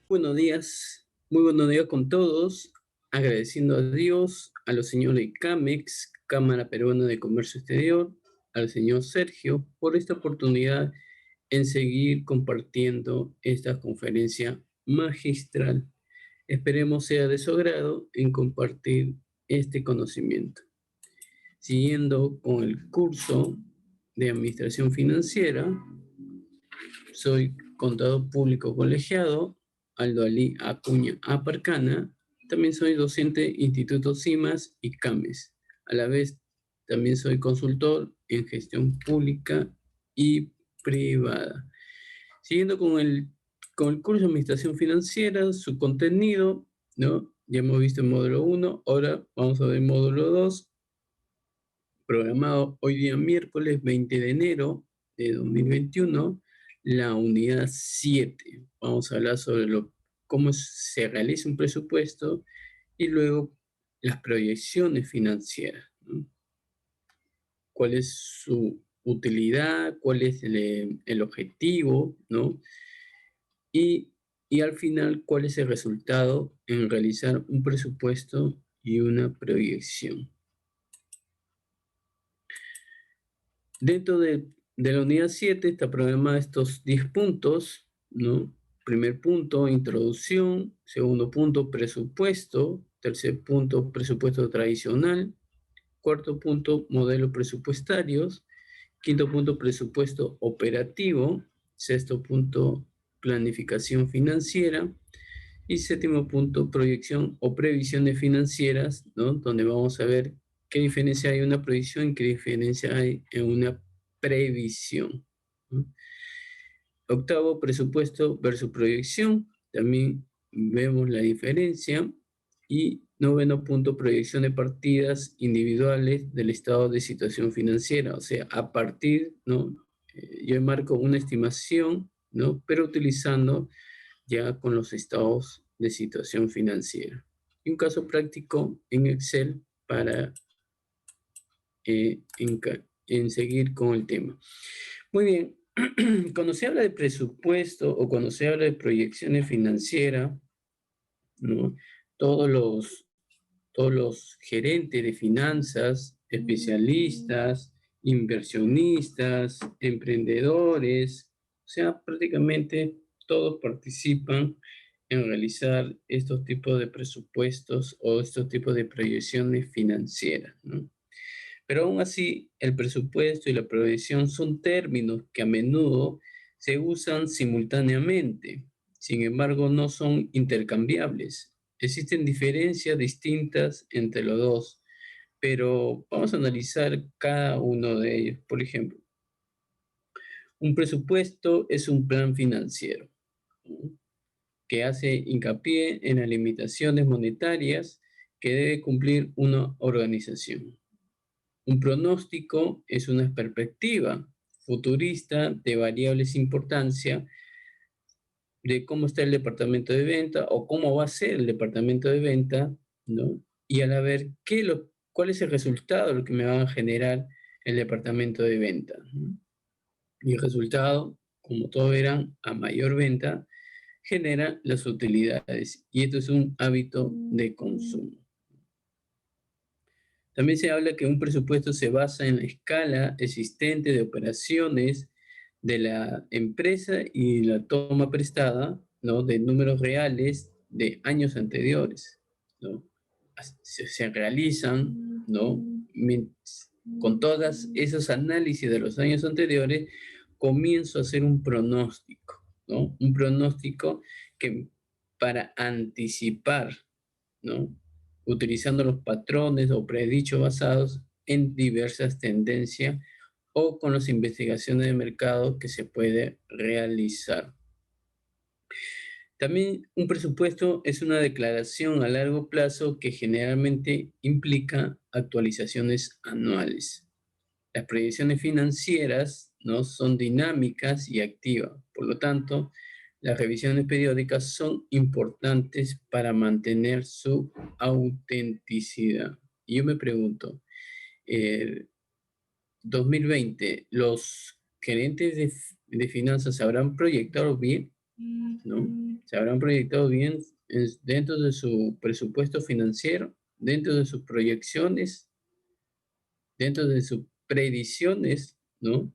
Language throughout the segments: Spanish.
Buenos días, muy buenos días con todos. Agradeciendo a Dios, a los señores de CAMEX, Cámara Peruana de Comercio Exterior, al señor Sergio, por esta oportunidad en seguir compartiendo esta conferencia magistral. Esperemos sea de su agrado en compartir este conocimiento. Siguiendo con el curso de Administración Financiera, soy contador público colegiado, Aldo Ali Acuña Aparcana. También soy docente Instituto CIMAS y CAMES. A la vez, también soy consultor en gestión pública y privada. Siguiendo con el curso de Administración Financiera, su contenido, ¿no? Ya hemos visto el módulo 1, ahora vamos a ver el módulo 2, programado hoy día miércoles 20 de enero de 2021, la unidad 7. Vamos a hablar sobre cómo se realiza un presupuesto y luego las proyecciones financieras, ¿no? ¿Cuál es su utilidad? ¿Cuál es el objetivo? ¿No? Y, y al final, ¿cuál es el resultado en realizar un presupuesto y una proyección? Dentro de la unidad 7 está programada estos 10 puntos, ¿no? Primer punto, introducción. Segundo punto, presupuesto. Tercer punto, presupuesto tradicional. Cuarto punto, modelos presupuestarios. Quinto punto, presupuesto operativo. Sexto punto, planificación financiera. Y séptimo punto, proyección o previsiones financieras, ¿no? Donde vamos a ver qué diferencia hay en una proyección y qué diferencia hay en una previsión, ¿no? Octavo, presupuesto versus proyección. También vemos la diferencia. Y noveno punto, proyección de partidas individuales del estado de situación financiera. O sea, a partir, ¿no? Yo enmarco una estimación, ¿no? Pero utilizando ya con los estados de situación financiera. Y un caso práctico en Excel para en seguir con el tema. Muy bien, cuando se habla de presupuesto o cuando se habla de proyecciones financieras, ¿no? Todos los, todos los gerentes de finanzas, especialistas, inversionistas, emprendedores, o sea, prácticamente todos participan en realizar estos tipos de presupuestos o estos tipos de proyecciones financieras, ¿no? Pero aún así, el presupuesto y la proyección son términos que a menudo se usan simultáneamente. Sin embargo, no son intercambiables. Existen diferencias distintas entre los dos, pero vamos a analizar cada uno de ellos. Por ejemplo, un presupuesto es un plan financiero, ¿no? Que hace hincapié en las limitaciones monetarias que debe cumplir una organización. Un pronóstico es una perspectiva futurista de variables importancia de cómo está el departamento de venta o cómo va a ser el departamento de venta, ¿no? Y al ver cuál es el resultado, lo que me va a generar el departamento de venta, ¿no? Y el resultado, como todos verán, a mayor venta, genera las utilidades. Y esto es un hábito de consumo. También se habla que un presupuesto se basa en la escala existente de operaciones de la empresa y la toma prestada, ¿no? De números reales de años anteriores, ¿no? Se realizan, ¿no? Con todos esos análisis de los años anteriores, comienzo a hacer un pronóstico, ¿no? Un pronóstico que para anticipar, ¿no? Utilizando los patrones o predichos basados en diversas tendencias o con las investigaciones de mercado que se puede realizar. También un presupuesto es una declaración a largo plazo que generalmente implica actualizaciones anuales. Las proyecciones financieras, ¿no? Son dinámicas y activas. Por lo tanto, las revisiones periódicas son importantes para mantener su autenticidad. Y yo me pregunto, eh, 2020, ¿los gerentes de finanzas se habrán proyectado bien? ¿No? Se habrán proyectado bien dentro de su presupuesto financiero, dentro de sus proyecciones, dentro de sus predicciones, ¿no?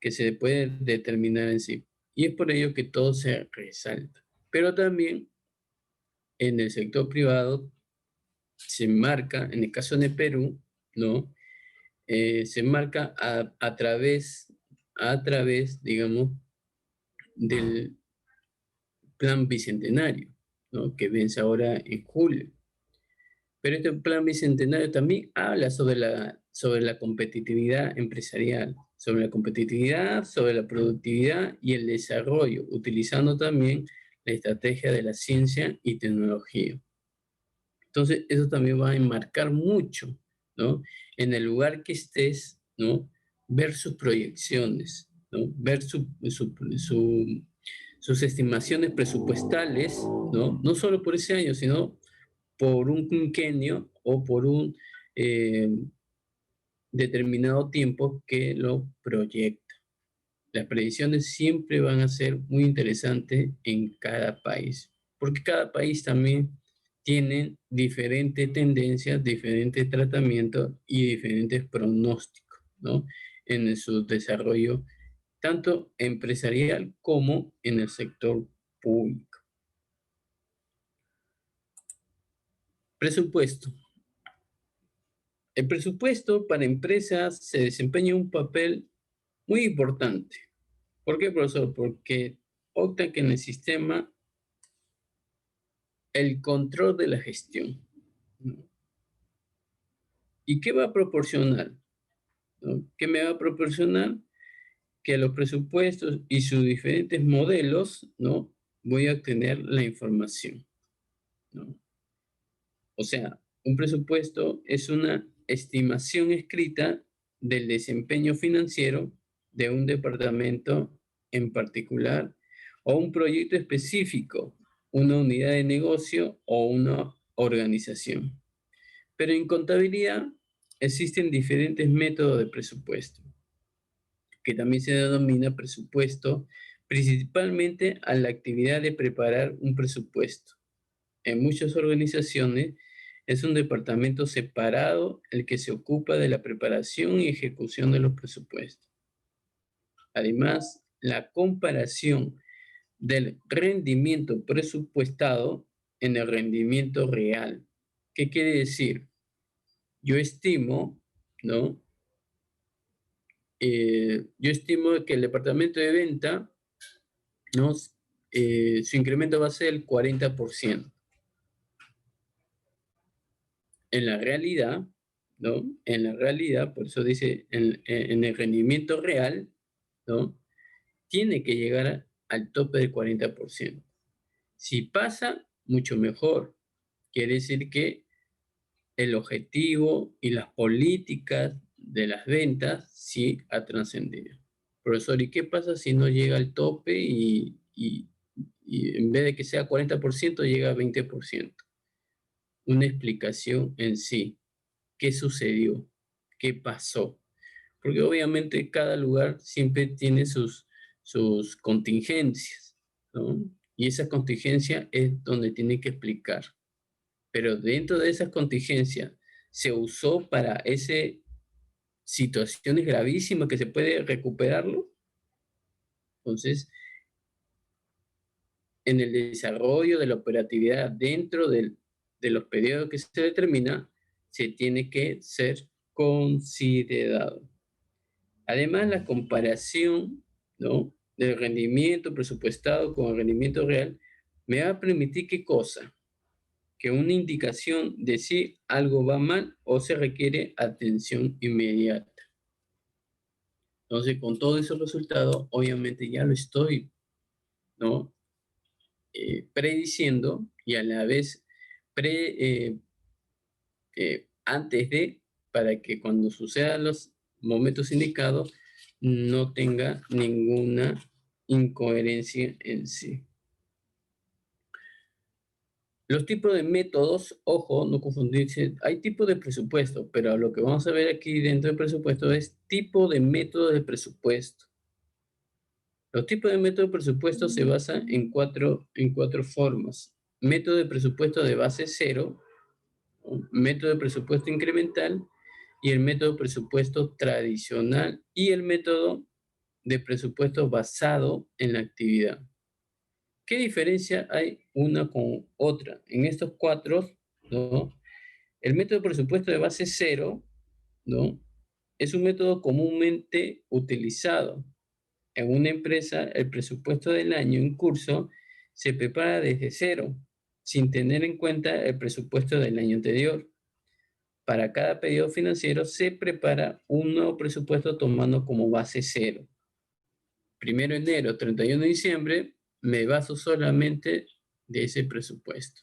Que se puede determinar en sí. Y es por ello que todo se resalta. Pero también en el sector privado se marca, en el caso de Perú, ¿no? Se marca a través, digamos, del plan bicentenario, ¿no? Que vence ahora en julio. Pero este plan bicentenario también habla sobre la competitividad empresarial, sobre la competitividad, sobre la productividad y el desarrollo, utilizando también la estrategia de la ciencia y tecnología. Entonces, eso también va a enmarcar mucho, ¿no? En el lugar que estés, ¿no? Ver sus proyecciones, ¿no? Ver sus estimaciones presupuestales, ¿no? No solo por ese año, sino por un quinquenio o por un eh, determinado tiempo que lo proyecta. Las predicciones siempre van a ser muy interesantes en cada país, porque cada país también tiene diferentes tendencias, diferentes tratamientos y diferentes pronósticos, ¿no? En su desarrollo, tanto empresarial como en el sector público. Presupuesto. El presupuesto para empresas se desempeña un papel muy importante. ¿Por qué, profesor? Porque opta que en el sistema el control de la gestión, ¿no? ¿Y qué va a proporcionar? ¿No? ¿Qué me va a proporcionar? Que los presupuestos y sus diferentes modelos, ¿no? Voy a obtener la información, ¿no? O sea, un presupuesto es una estimación escrita del desempeño financiero de un departamento en particular o un proyecto específico, una unidad de negocio o una organización. Pero en contabilidad existen diferentes métodos de presupuesto, que también se denomina presupuesto, principalmente a la actividad de preparar un presupuesto. En muchas organizaciones es un departamento separado el que se ocupa de la preparación y ejecución de los presupuestos. Además, la comparación del rendimiento presupuestado en el rendimiento real. ¿Qué quiere decir? Yo estimo, ¿no? Yo estimo que el departamento de venta, ¿no? Su incremento va a ser el 40%. En la realidad, ¿no? En la realidad, por eso dice, en el rendimiento real, ¿no? Tiene que llegar al tope del 40%. Si pasa, mucho mejor. Quiere decir que el objetivo y las políticas de las ventas sí ha trascendido. Profesor, ¿y qué pasa si no llega al tope y en vez de que sea 40%, llega a 20%? Una explicación en sí. ¿Qué sucedió? ¿Qué pasó? Porque obviamente cada lugar siempre tiene sus contingencias, ¿no? Y esa contingencia es donde tiene que explicar. Pero dentro de esas contingencias se usó para esas situaciones gravísimas que se puede recuperarlo. Entonces, en el desarrollo de la operatividad dentro de los periodos que se determina, se tiene que ser considerado. Además, la comparación, ¿no? Del rendimiento presupuestado con el rendimiento real me va a permitir ¿qué cosa? Que una indicación de si algo va mal o se requiere atención inmediata. Entonces, con todos esos resultados, obviamente ya lo estoy, ¿no? Prediciendo y a la vez antes de, para que cuando sucedan los momentos indicados, no tenga ninguna incoherencia en sí. Los tipos de métodos, ojo, no confundirse, hay tipos de presupuesto, pero lo que vamos a ver aquí dentro del presupuesto es tipo de método de presupuesto. Los tipos de método de presupuesto se basan en cuatro formas. Método de presupuesto de base cero, método de presupuesto incremental y el método de presupuesto tradicional y el método de presupuesto basado en la actividad. ¿Qué diferencia hay una con otra? En estos cuatro, ¿no? El método de presupuesto de base cero, ¿no? Es un método comúnmente utilizado. En una empresa, el presupuesto del año en curso se prepara desde cero, sin tener en cuenta el presupuesto del año anterior. Para cada periodo financiero se prepara un nuevo presupuesto tomando como base cero. 1 de enero, 31 de diciembre, me baso solamente de ese presupuesto.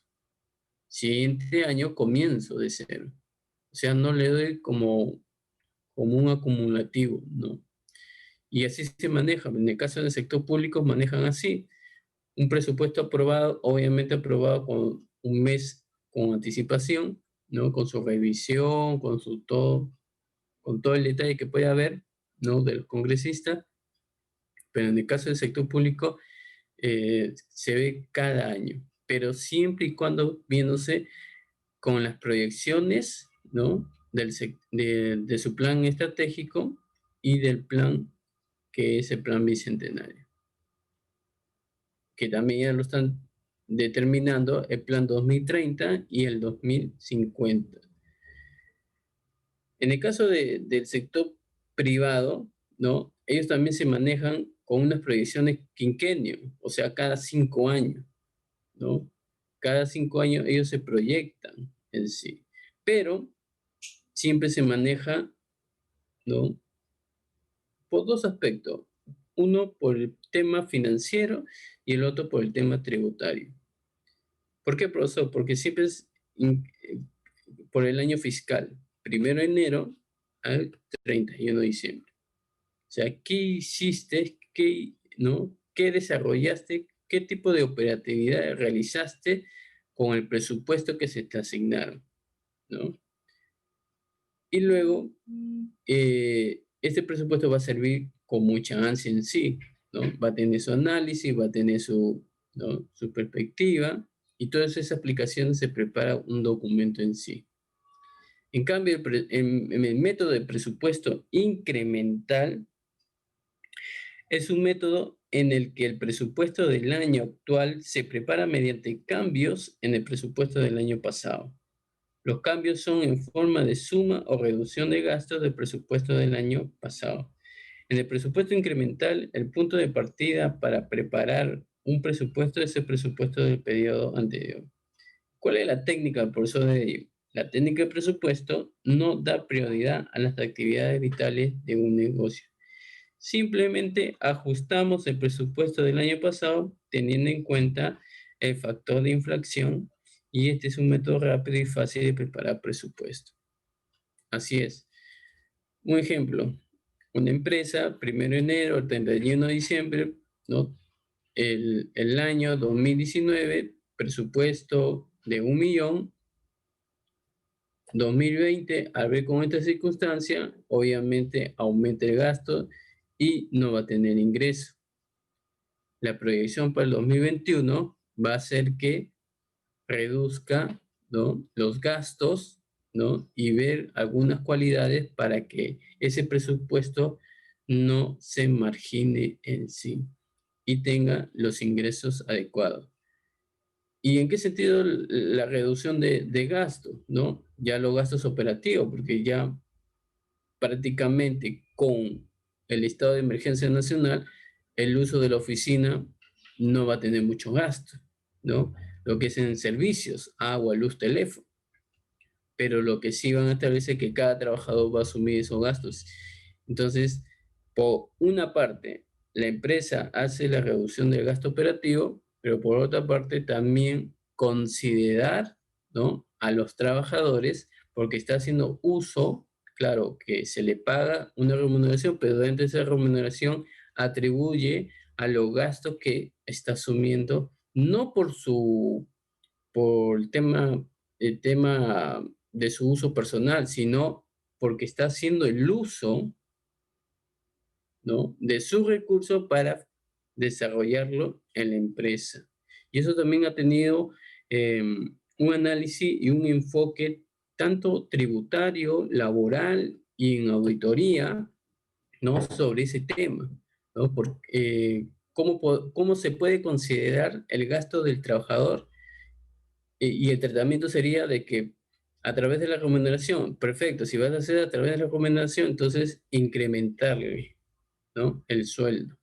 Siguiente año comienzo de cero. O sea, no le doy como un acumulativo, ¿no? Y así se maneja. En el caso del sector público manejan así. Un presupuesto aprobado, obviamente aprobado con un mes con anticipación, ¿no? Con su revisión, con todo el detalle que puede haber, ¿no? Del congresista. Pero en el caso del sector público se ve cada año, pero siempre y cuando viéndose con las proyecciones, ¿no? De su plan estratégico y del plan que es el plan bicentenario, que también ya lo están determinando el plan 2030 y el 2050. En el caso del sector privado, ¿no? Ellos también se manejan con unas proyecciones quinquenio, o sea, cada 5 años, ¿no? Cada 5 años ellos se proyectan en sí, pero siempre se maneja, ¿no? Por dos aspectos. Uno por el tema financiero y el otro por el tema tributario. ¿Por qué, profesor? Porque siempre es por el año fiscal, 1 de enero al 31 de diciembre. O sea, ¿qué hiciste? ¿No? ¿Qué desarrollaste? ¿Qué tipo de operatividad realizaste con el presupuesto que se te asignaron? ¿No? Y luego, este presupuesto va a servir con mucha ansia en sí, ¿no? Va a tener su análisis, va a tener ¿no? su perspectiva, y todas esas aplicaciones se prepara un documento en sí. En cambio, en el método de presupuesto incremental es un método en el que el presupuesto del año actual se prepara mediante cambios en el presupuesto del año pasado. Los cambios son en forma de suma o reducción de gastos del presupuesto del año pasado. En el presupuesto incremental, el punto de partida para preparar un presupuesto es el presupuesto del periodo anterior. ¿Cuál es la técnica, profesor de ello? La técnica de presupuesto no da prioridad a las actividades vitales de un negocio. Simplemente ajustamos el presupuesto del año pasado teniendo en cuenta el factor de inflación, y este es un método rápido y fácil de preparar presupuesto. Así es. Un ejemplo, una empresa, 1 de enero al 31 de diciembre, ¿no? El año 2019, presupuesto de 1 millón. 2020, al ver con esta circunstancia, obviamente aumenta el gasto y no va a tener ingreso. La proyección para el 2021 va a ser que reduzca, ¿no? Los gastos, ¿no? Y ver algunas cualidades para que ese presupuesto no se margine en sí y tenga los ingresos adecuados. ¿Y en qué sentido la reducción de gastos, ¿no? Ya los gastos operativos, porque ya prácticamente con el estado de emergencia nacional, el uso de la oficina no va a tener mucho gasto, ¿no? Lo que es en servicios, agua, luz, teléfono. Pero lo que sí van a establecer es que cada trabajador va a asumir esos gastos. Entonces, por una parte, la empresa hace la reducción del gasto operativo, pero por otra parte también considerar, ¿no? A los trabajadores, porque está haciendo uso, claro, que se le paga una remuneración, pero dentro de esa remuneración atribuye a los gastos que está asumiendo, no por el tema de su uso personal, sino porque está haciendo el uso, ¿no? De sus recursos para desarrollarlo en la empresa. Y eso también ha tenido un análisis y un enfoque tanto tributario, laboral y en auditoría, ¿no? Sobre ese tema, ¿no? ¿Cómo se puede considerar el gasto del trabajador? Y el tratamiento sería de que a través de la remuneración, perfecto, si vas a hacer a través de la remuneración, entonces incrementarle, ¿no? El sueldo.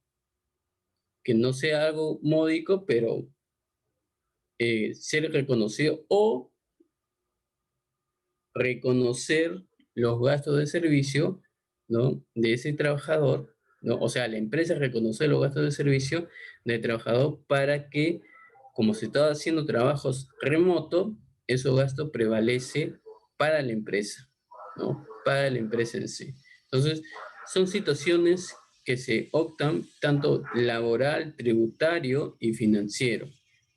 Que no sea algo módico, pero ser reconocido o reconocer los gastos de servicio, ¿no? De ese trabajador, ¿no? O sea, la empresa reconocer los gastos de servicio del trabajador para que, como se está haciendo trabajos remotos, esos gastos prevalece para la empresa, ¿no? Para la empresa en sí. Entonces, son situaciones que se optan tanto laboral, tributario y financiero.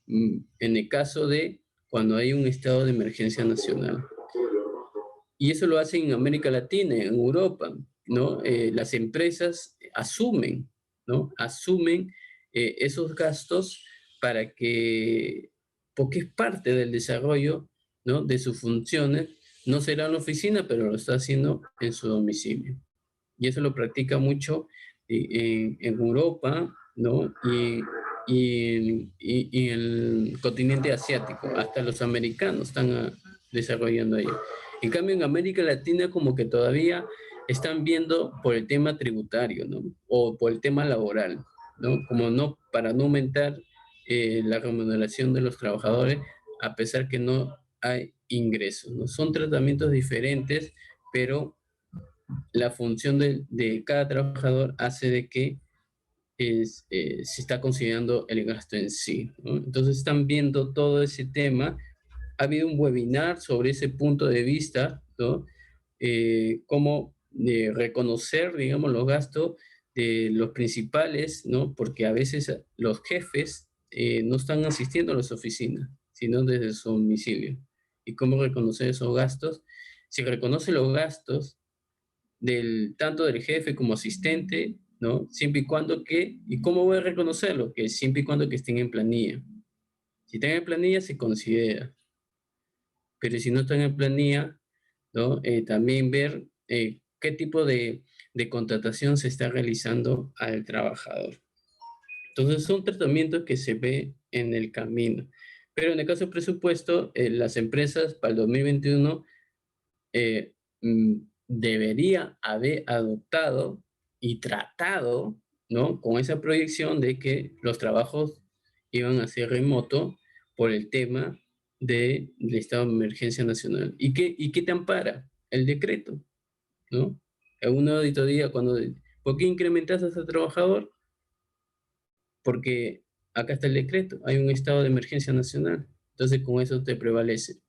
En el caso de cuando hay un estado de emergencia nacional. Y eso lo hacen en América Latina, en Europa, ¿no? Las empresas asumen, ¿no? Asumen esos gastos para que, porque es parte del desarrollo, ¿no? De sus funciones. No será en la oficina, pero lo está haciendo en su domicilio. Y eso lo practica mucho en Europa, ¿no? Y en el continente asiático. Hasta los americanos están desarrollando ahí. En cambio, en América Latina como que todavía están viendo por el tema tributario, ¿no? O por el tema laboral, ¿no? Como no, para no aumentar la remuneración de los trabajadores, a pesar que no hay ingresos, ¿no? Son tratamientos diferentes, pero la función de cada trabajador hace de que se está considerando el gasto en sí, ¿no? Entonces están viendo todo ese tema. Ha habido un webinar sobre ese punto de vista, ¿no? Cómo reconocer, digamos, los gastos de los principales, ¿no? Porque a veces los jefes no están asistiendo a las oficinas, sino desde su domicilio. ¿Y cómo reconocer esos gastos? Si reconoce los gastos tanto del jefe como asistente, ¿no? Siempre y cuando ¿y cómo voy a reconocerlo? Que siempre y cuando que estén en planilla. Si están en planilla, se considera. Pero si no están en planilla, ¿no? También ver qué tipo de contratación se está realizando al trabajador. Entonces, son tratamientos que se ve en el camino. Pero en el caso del presupuesto, las empresas para el 2021 eh, debería haber adoptado y tratado, ¿no? Con esa proyección de que los trabajos iban a ser remoto por el tema del estado de emergencia nacional. ¿Y qué te ampara? El decreto, ¿no? En una auditoría, ¿por qué incrementas a ese trabajador? Porque acá está el decreto, hay un estado de emergencia nacional. Entonces, con eso te prevalece.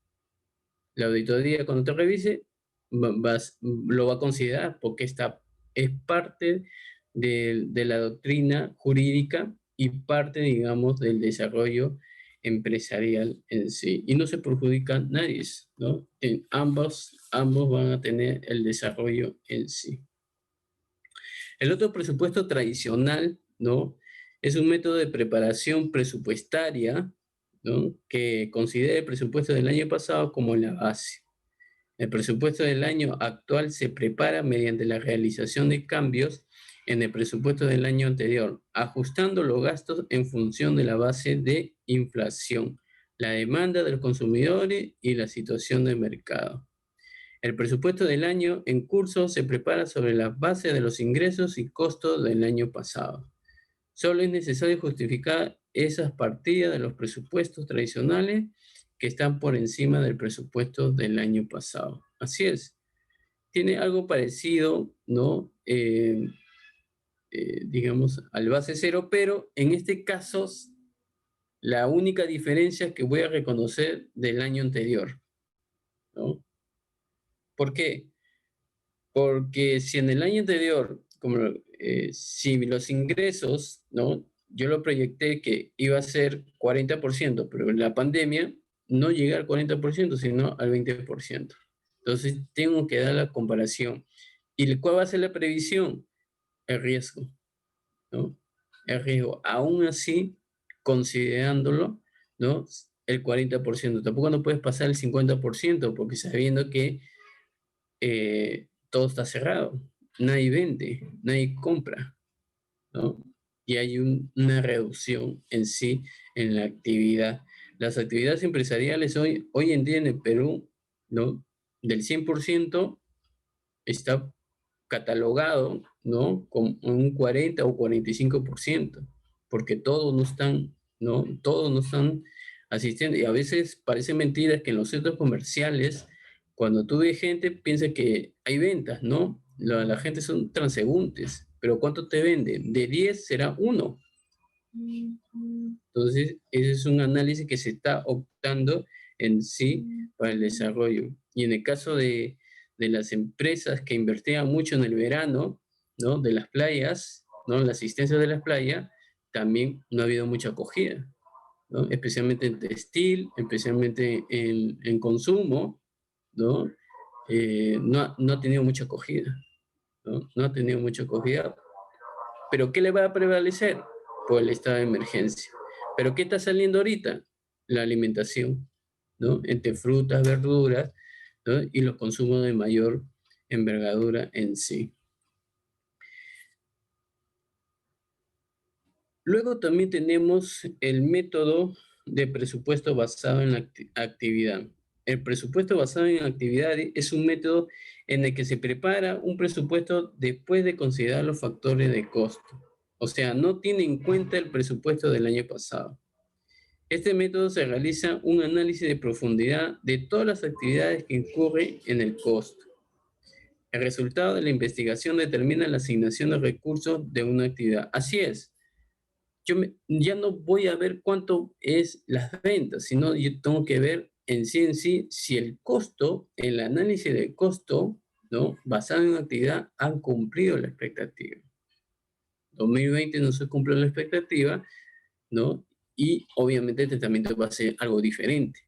La auditoría, cuando te revise, lo va a considerar porque es parte de la doctrina jurídica y parte, digamos, del desarrollo empresarial en sí. Y no se perjudica a nadie, ¿no? Ambos van a tener el desarrollo en sí. El otro presupuesto tradicional, ¿no? Es un método de preparación presupuestaria, ¿no? Que considera el presupuesto del año pasado como la base. El presupuesto del año actual se prepara mediante la realización de cambios en el presupuesto del año anterior, ajustando los gastos en función de la base de inflación, la demanda de los consumidores y la situación de mercado. El presupuesto del año en curso se prepara sobre la base de los ingresos y costos del año pasado. Solo es necesario justificar esas partidas de los presupuestos tradicionales que están por encima del presupuesto del año pasado. Así es. Tiene algo parecido, ¿no? Digamos, al base cero, pero en este caso, la única diferencia es que voy a reconocer del año anterior, ¿no? ¿Por qué? Porque si en el año anterior, si los ingresos, ¿no? Yo lo proyecté que iba a ser 40%, pero en la pandemia no llegué al 40%, sino al 20%. Entonces tengo que dar la comparación. ¿Y cuál va a ser la previsión? El riesgo, ¿no? el riesgo, aún así, considerándolo, ¿no? El 40%. Tampoco no puedes pasar el 50%, porque sabiendo que todo está cerrado, nadie vende, nadie compra, ¿no? Y hay una reducción en sí en la actividad. Las actividades empresariales hoy en día en el Perú, ¿no? Del 100% está catalogado, ¿no? Con un 40 o 45%, porque todos no están, ¿no? Todos no están asistiendo. Y a veces parece mentira que en los centros comerciales, cuando tú ves gente, piensa que hay ventas, ¿no? La gente son transeúntes, pero ¿cuánto te vende? De 10 será uno. Entonces, ese es un análisis que se está optando en sí para el desarrollo. Y en el caso de las empresas que invertían mucho en el verano, ¿no? De las playas, ¿no? La asistencia de las playas, también no ha habido mucha acogida, ¿no? Especialmente en textil, especialmente en consumo, ¿no? No ha tenido mucha acogida, ¿no? No ha tenido mucha acogida. ¿Pero qué le va a prevalecer? Pues el estado de emergencia. ¿Pero qué está saliendo ahorita? La alimentación, ¿no? Entre frutas, verduras, ¿no? Y los consumos de mayor envergadura en sí. Luego también tenemos el método de presupuesto basado en la actividad. El presupuesto basado en actividad es un método en el que se prepara un presupuesto después de considerar los factores de costo. O sea, no tiene en cuenta el presupuesto del año pasado. Este método se realiza un análisis de profundidad de todas las actividades que incurren en el costo. El resultado de la investigación determina la asignación de recursos de una actividad. Así es, ya no voy a ver cuánto es las ventas, sino yo tengo que ver en sí si el costo, el análisis del costo, ¿no? Basado en una actividad, han cumplido la expectativa. 2020 no se cumplió la expectativa, ¿no? Y obviamente el tratamiento va a ser algo diferente,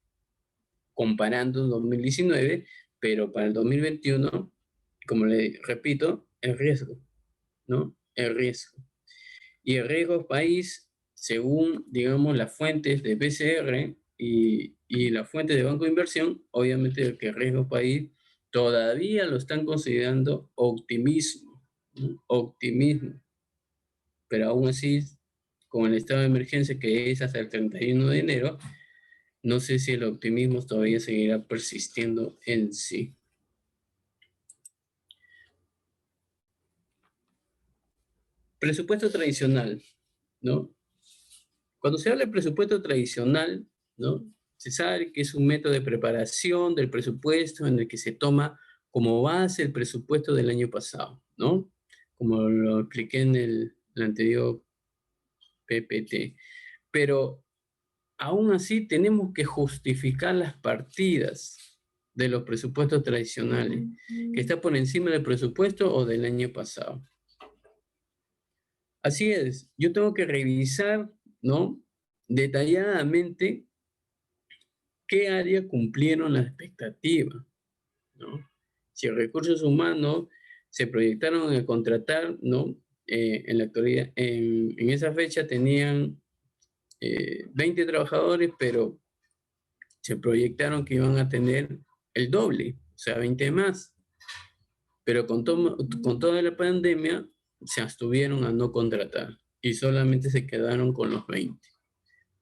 comparando 2019, pero para el 2021, como le repito, el riesgo, ¿no? El riesgo. Y el riesgo país, según, digamos, las fuentes de BCR y las fuentes de Banco de Inversión, obviamente que el riesgo país todavía lo están considerando optimismo, ¿no? Optimismo. Pero aún así, con el estado de emergencia que es hasta el 31 de enero, no sé si el optimismo todavía seguirá persistiendo en sí. Presupuesto tradicional, ¿no? Cuando se habla de presupuesto tradicional, ¿no? Se sabe que es un método de preparación del presupuesto en el que se toma como base el presupuesto del año pasado, ¿no? Como lo expliqué en el anterior PPT. Pero aún así tenemos que justificar las partidas de los presupuestos tradicionales, que está por encima del presupuesto o del año pasado. Así es, yo tengo que revisar, ¿no? Detalladamente qué áreas cumplieron la expectativa, ¿no? Si recursos humanos se proyectaron a contratar, ¿no? En la actualidad, en esa fecha tenían 20 trabajadores, pero se proyectaron que iban a tener el doble, o sea, 20 más. Pero con toda la pandemia se abstuvieron a no contratar y solamente se quedaron con los 20,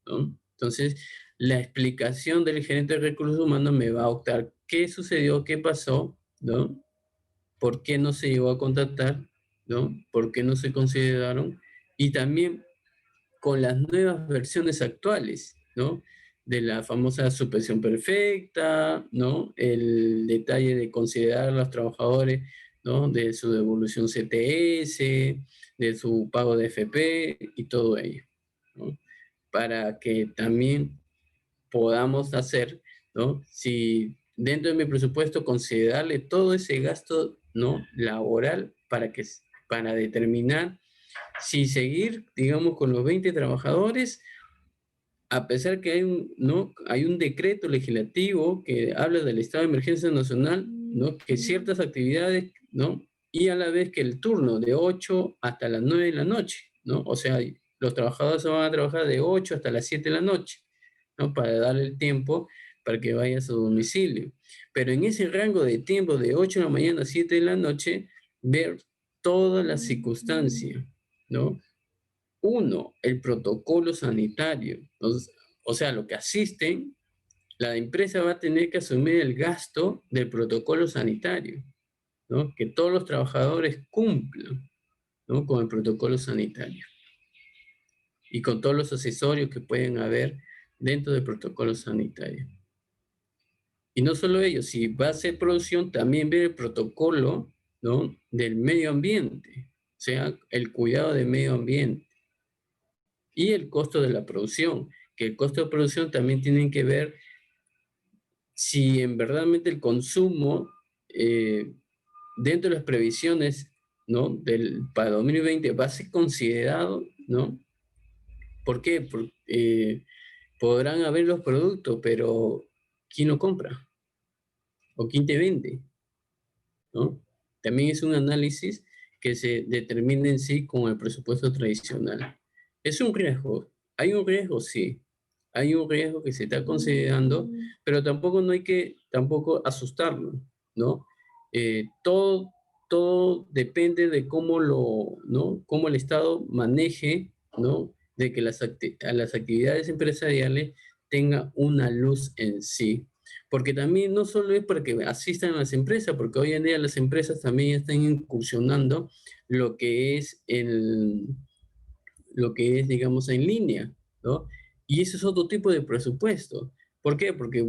¿no? Entonces, la explicación del gerente de recursos humanos me va a optar qué sucedió, qué pasó, ¿no? ¿Por qué no se llegó a contratar, ¿no? ¿Por qué no se consideraron? Y también con las nuevas versiones actuales, ¿no? De la famosa suspensión perfecta, ¿no? El detalle de considerar a los trabajadores, ¿no? De su devolución CTS, de su pago de FP y todo ello, ¿no? Para que también podamos hacer, ¿no? Si dentro de mi presupuesto considerarle todo ese gasto, ¿no? Laboral para determinar si seguir, digamos, con los 20 trabajadores, a pesar que ¿no? Hay un decreto legislativo que habla del estado de emergencia nacional, ¿no? Que ciertas actividades, ¿no? Y a la vez que el turno de 8 hasta las 9 de la noche, ¿no? O sea, los trabajadores van a trabajar de 8 hasta las 7 de la noche, ¿no? Para darle el tiempo para que vaya a su domicilio. Pero en ese rango de tiempo de 8 de la mañana a 7 de la noche, ver todas las circunstancias, ¿no? Uno, el protocolo sanitario. Entonces, o sea, lo que asisten, la empresa va a tener que asumir el gasto del protocolo sanitario, ¿no? Que todos los trabajadores cumplan, ¿no? Con el protocolo sanitario y con todos los accesorios que pueden haber dentro del protocolo sanitario. Y no solo ello, si va a ser producción, también ver el protocolo, ¿no? Del medio ambiente, o sea, el cuidado del medio ambiente y el costo de la producción, que el costo de producción también tienen que ver si en verdad el consumo dentro de las previsiones, ¿no? Para 2020 va a ser considerado, ¿no? ¿Por qué? Porque podrán haber los productos, pero ¿quién lo compra? ¿O quién te vende? ¿No? También es un análisis que se determina en sí con el presupuesto tradicional. ¿Es un riesgo? ¿Hay un riesgo? Sí. Hay un riesgo que se está considerando, pero tampoco no hay que tampoco asustarlo, ¿no? Todo depende de cómo ¿no? Cómo el Estado maneje, ¿no? De que las actividades empresariales tengan una luz en sí, porque también no solo es para que asistan a las empresas, porque hoy en día las empresas también están incursionando lo que es digamos, en línea, ¿no? Y eso es otro tipo de presupuesto. ¿Por qué? Porque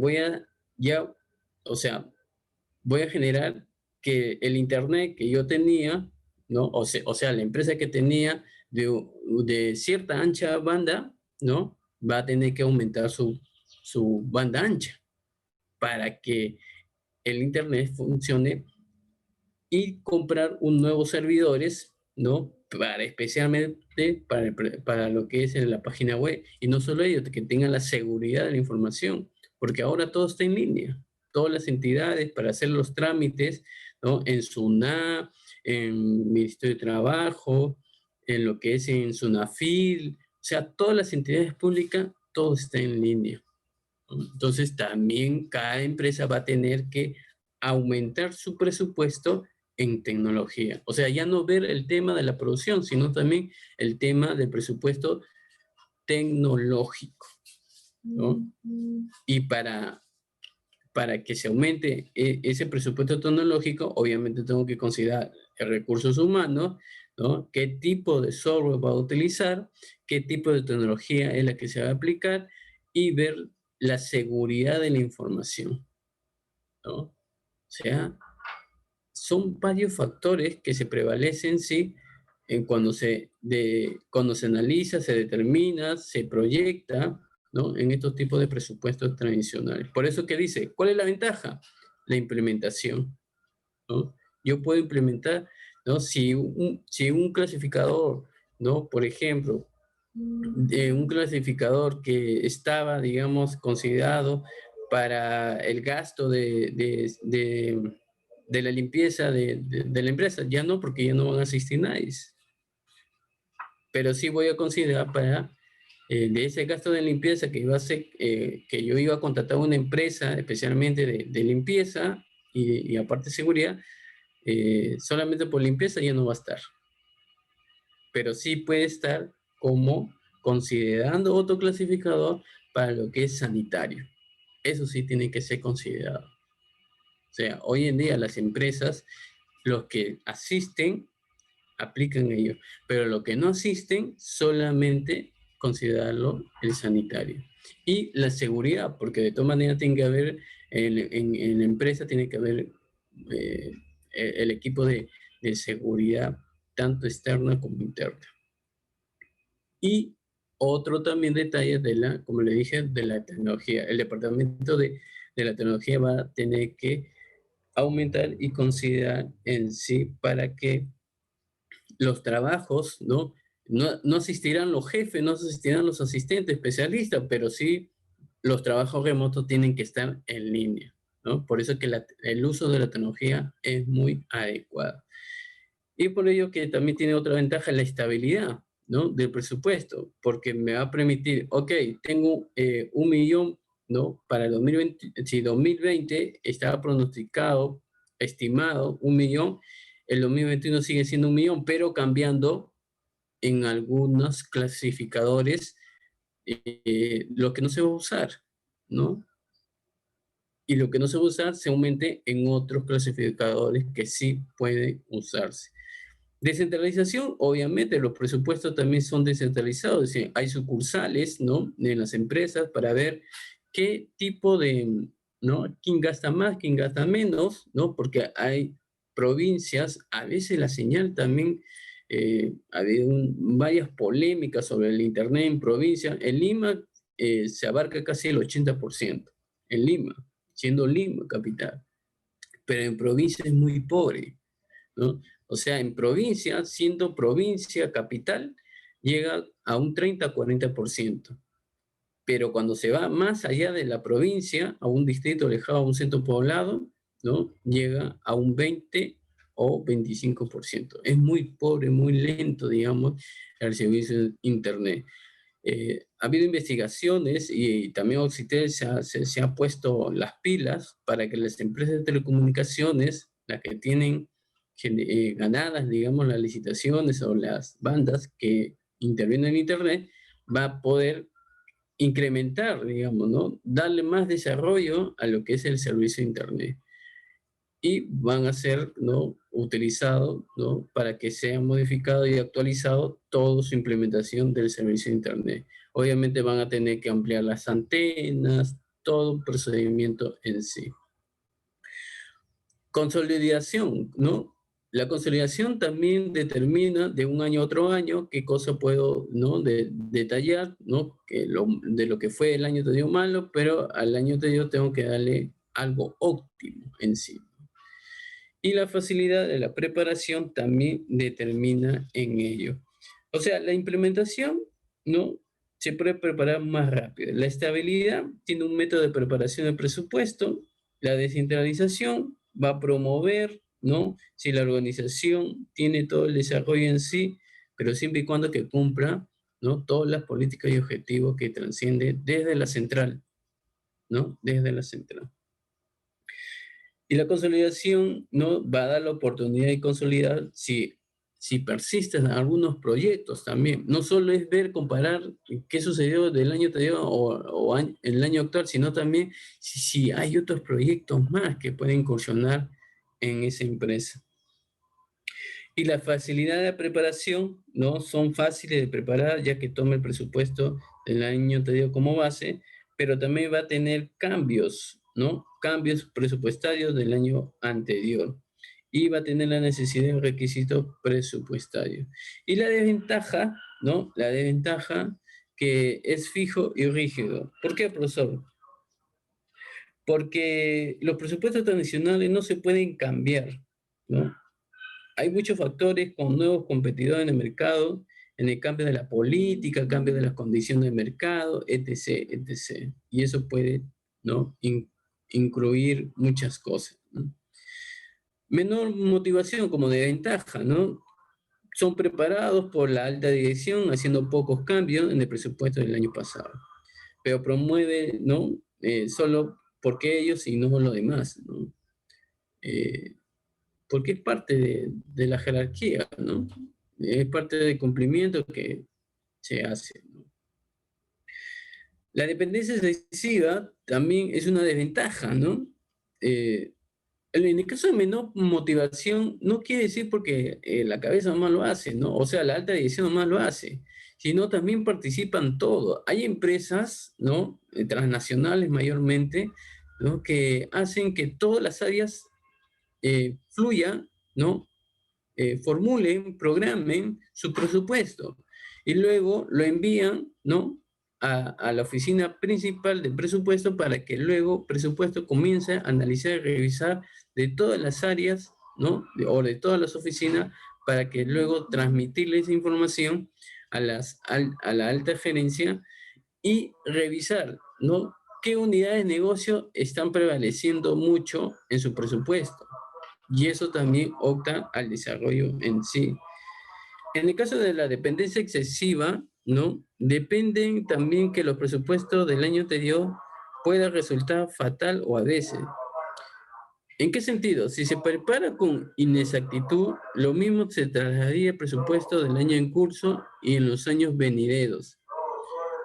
o sea, voy a generar que el internet que yo tenía, ¿no? O sea, la empresa que tenía de cierta ancha banda, ¿no? Va a tener que aumentar su banda ancha para que el Internet funcione y comprar un nuevos servidores, ¿no? Especialmente para lo que es en la página web. Y no solo ello, que tengan la seguridad de la información, porque ahora todo está en línea. Todas las entidades para hacer los trámites, ¿no? En SUNAT, en Ministerio de Trabajo, en lo que es en SUNAFIL, o sea, todas las entidades públicas, todo está en línea. Entonces también cada empresa va a tener que aumentar su presupuesto en tecnología. O sea, ya no ver el tema de la producción, sino también el tema del presupuesto tecnológico, ¿no? Y para que se aumente ese presupuesto tecnológico, obviamente tengo que considerar recursos humanos, ¿no? ¿Qué tipo de software va a utilizar? ¿Qué tipo de tecnología es la que se va a aplicar? Y ver la seguridad de la información, ¿no? O sea, son varios factores que se prevalecen, sí, cuando se analiza, se determina, se proyecta, ¿no? En estos tipos de presupuestos tradicionales. Por eso que dice, ¿cuál es la ventaja? La implementación, ¿no? Yo puedo implementar, ¿no? Si un clasificador, ¿no? Por ejemplo, de un clasificador que estaba, digamos, considerado para el gasto de la limpieza de la empresa. Ya no, porque ya no van a asistir nadie. Pero sí voy a considerar para de ese gasto de limpieza que iba a ser, que yo iba a contratar una empresa especialmente de limpieza y aparte seguridad, solamente por limpieza ya no va a estar. Pero sí puede estar como considerando otro clasificador para lo que es sanitario. Eso sí tiene que ser considerado. O sea, hoy en día las empresas, los que asisten, aplican ello, pero los que no asisten, solamente considerarlo el sanitario. Y la seguridad, porque de todas maneras tiene que haber, en la empresa tiene que haber el equipo de seguridad, tanto externa como interna. Y otro también detalle como le dije, de la tecnología. El departamento de la tecnología va a tener que aumentar y considerar en sí para que los trabajos, ¿no? No asistirán los jefes, no asistirán los asistentes especialistas, pero sí los trabajos remotos tienen que estar en línea, ¿no? Por eso que el uso de la tecnología es muy adecuado. Y por ello que también tiene otra ventaja, la estabilidad. ¿no? Del presupuesto, porque me va a permitir, ok, tengo 1 millón, ¿no? Para el 2020, si 2020 estaba pronosticado, estimado 1 millón, el 2021 sigue siendo 1 millón, pero cambiando en algunos clasificadores lo que no se va a usar, ¿no? Y lo que no se va a usar se aumente en otros clasificadores que sí pueden usarse. Descentralización, obviamente, los presupuestos también son descentralizados, es decir, hay sucursales, ¿no? En las empresas para ver qué tipo de, ¿no? ¿Quién gasta más, quién gasta menos, ¿no? Porque hay provincias, a veces la señal también, ha habido varias polémicas sobre el Internet en provincia. En Lima se abarca casi el 80%, en Lima, siendo Lima capital, pero en provincia es muy pobre, ¿no? O sea, en provincia, siendo provincia capital, llega a un 30-40%. Pero cuando se va más allá de la provincia, a un distrito alejado, a un centro poblado, ¿no? Llega a un 20 o 25%. Es muy pobre, muy lento, digamos, el servicio de Internet. Ha habido investigaciones y también Oxitel se ha puesto las pilas para que las empresas de telecomunicaciones, las que tienen ganadas, digamos, las licitaciones o las bandas que intervienen en Internet, va a poder incrementar, digamos, ¿no? Darle más desarrollo a lo que es el servicio de Internet. Y van a ser, ¿no? Utilizados, ¿no? Para que sea modificado y actualizado toda su implementación del servicio de Internet. Obviamente van a tener que ampliar las antenas, todo un procedimiento en sí. Consolidación, ¿no? La consolidación también determina de un año a otro año qué cosa puedo, ¿no? Detallar, ¿no? De lo que fue el año anterior malo, pero al año anterior tengo que darle algo óptimo en sí. Y la facilidad de la preparación también determina en ello. O sea, la implementación, ¿no? Se puede preparar más rápido. La estabilidad tiene un método de preparación del presupuesto. La descentralización va a promover, ¿no? Si la organización tiene todo el desarrollo en sí, pero siempre y cuando que cumpla, ¿no? Todas las políticas y objetivos que trascienden desde la central, ¿no? Desde la central. Y la consolidación, ¿no? Va a dar la oportunidad de consolidar si persisten algunos proyectos también. No solo es ver, comparar qué sucedió del año anterior o el año actual, sino también si hay otros proyectos más que pueden incursionar en esa empresa. Y la facilidad de preparación, ¿no? Son fáciles de preparar ya que toma el presupuesto del año anterior como base, pero también va a tener cambios, ¿no? Cambios presupuestarios del año anterior. Y va a tener la necesidad de requisitos presupuestarios. Y la desventaja, ¿no? La desventaja que es fijo y rígido. ¿Por qué, profesor? Porque los presupuestos tradicionales no se pueden cambiar, ¿no? Hay muchos factores con nuevos competidores en el mercado, en el cambio de la política, cambio de las condiciones de mercado, etc., etc. Y eso puede, ¿no? Incluir muchas cosas, ¿no? Menor motivación como de ventaja, ¿no? Son preparados por la alta dirección haciendo pocos cambios en el presupuesto del año pasado, pero promueve, ¿no? Solo porque ellos y no los demás, ¿no? Porque es parte de la jerarquía, ¿no? Es parte del cumplimiento que se hace, ¿no? La dependencia excesiva también es una desventaja, ¿no? En el caso de menor motivación, no quiere decir porque la cabeza nomás lo hace, ¿no? O sea, la alta dirección nomás lo hace, sino también participan todos. Hay empresas, ¿no? Transnacionales mayormente, ¿no? Que hacen que todas las áreas fluyan, ¿no? Formulen, programen su presupuesto y luego lo envían, ¿no? A la oficina principal de presupuesto para que luego presupuesto comience a analizar y revisar de todas las áreas, ¿no? O de todas las oficinas para que luego transmitirle esa información a la alta gerencia y revisar, ¿no? ¿Qué unidades de negocio están prevaleciendo mucho en su presupuesto? Y eso también opta al desarrollo en sí. En el caso de la dependencia excesiva, ¿no? Dependen también que los presupuestos del año anterior puedan resultar fatal o a veces. ¿En qué sentido? Si se prepara con inexactitud, lo mismo se trasladaría el presupuesto del año en curso y en los años venideros.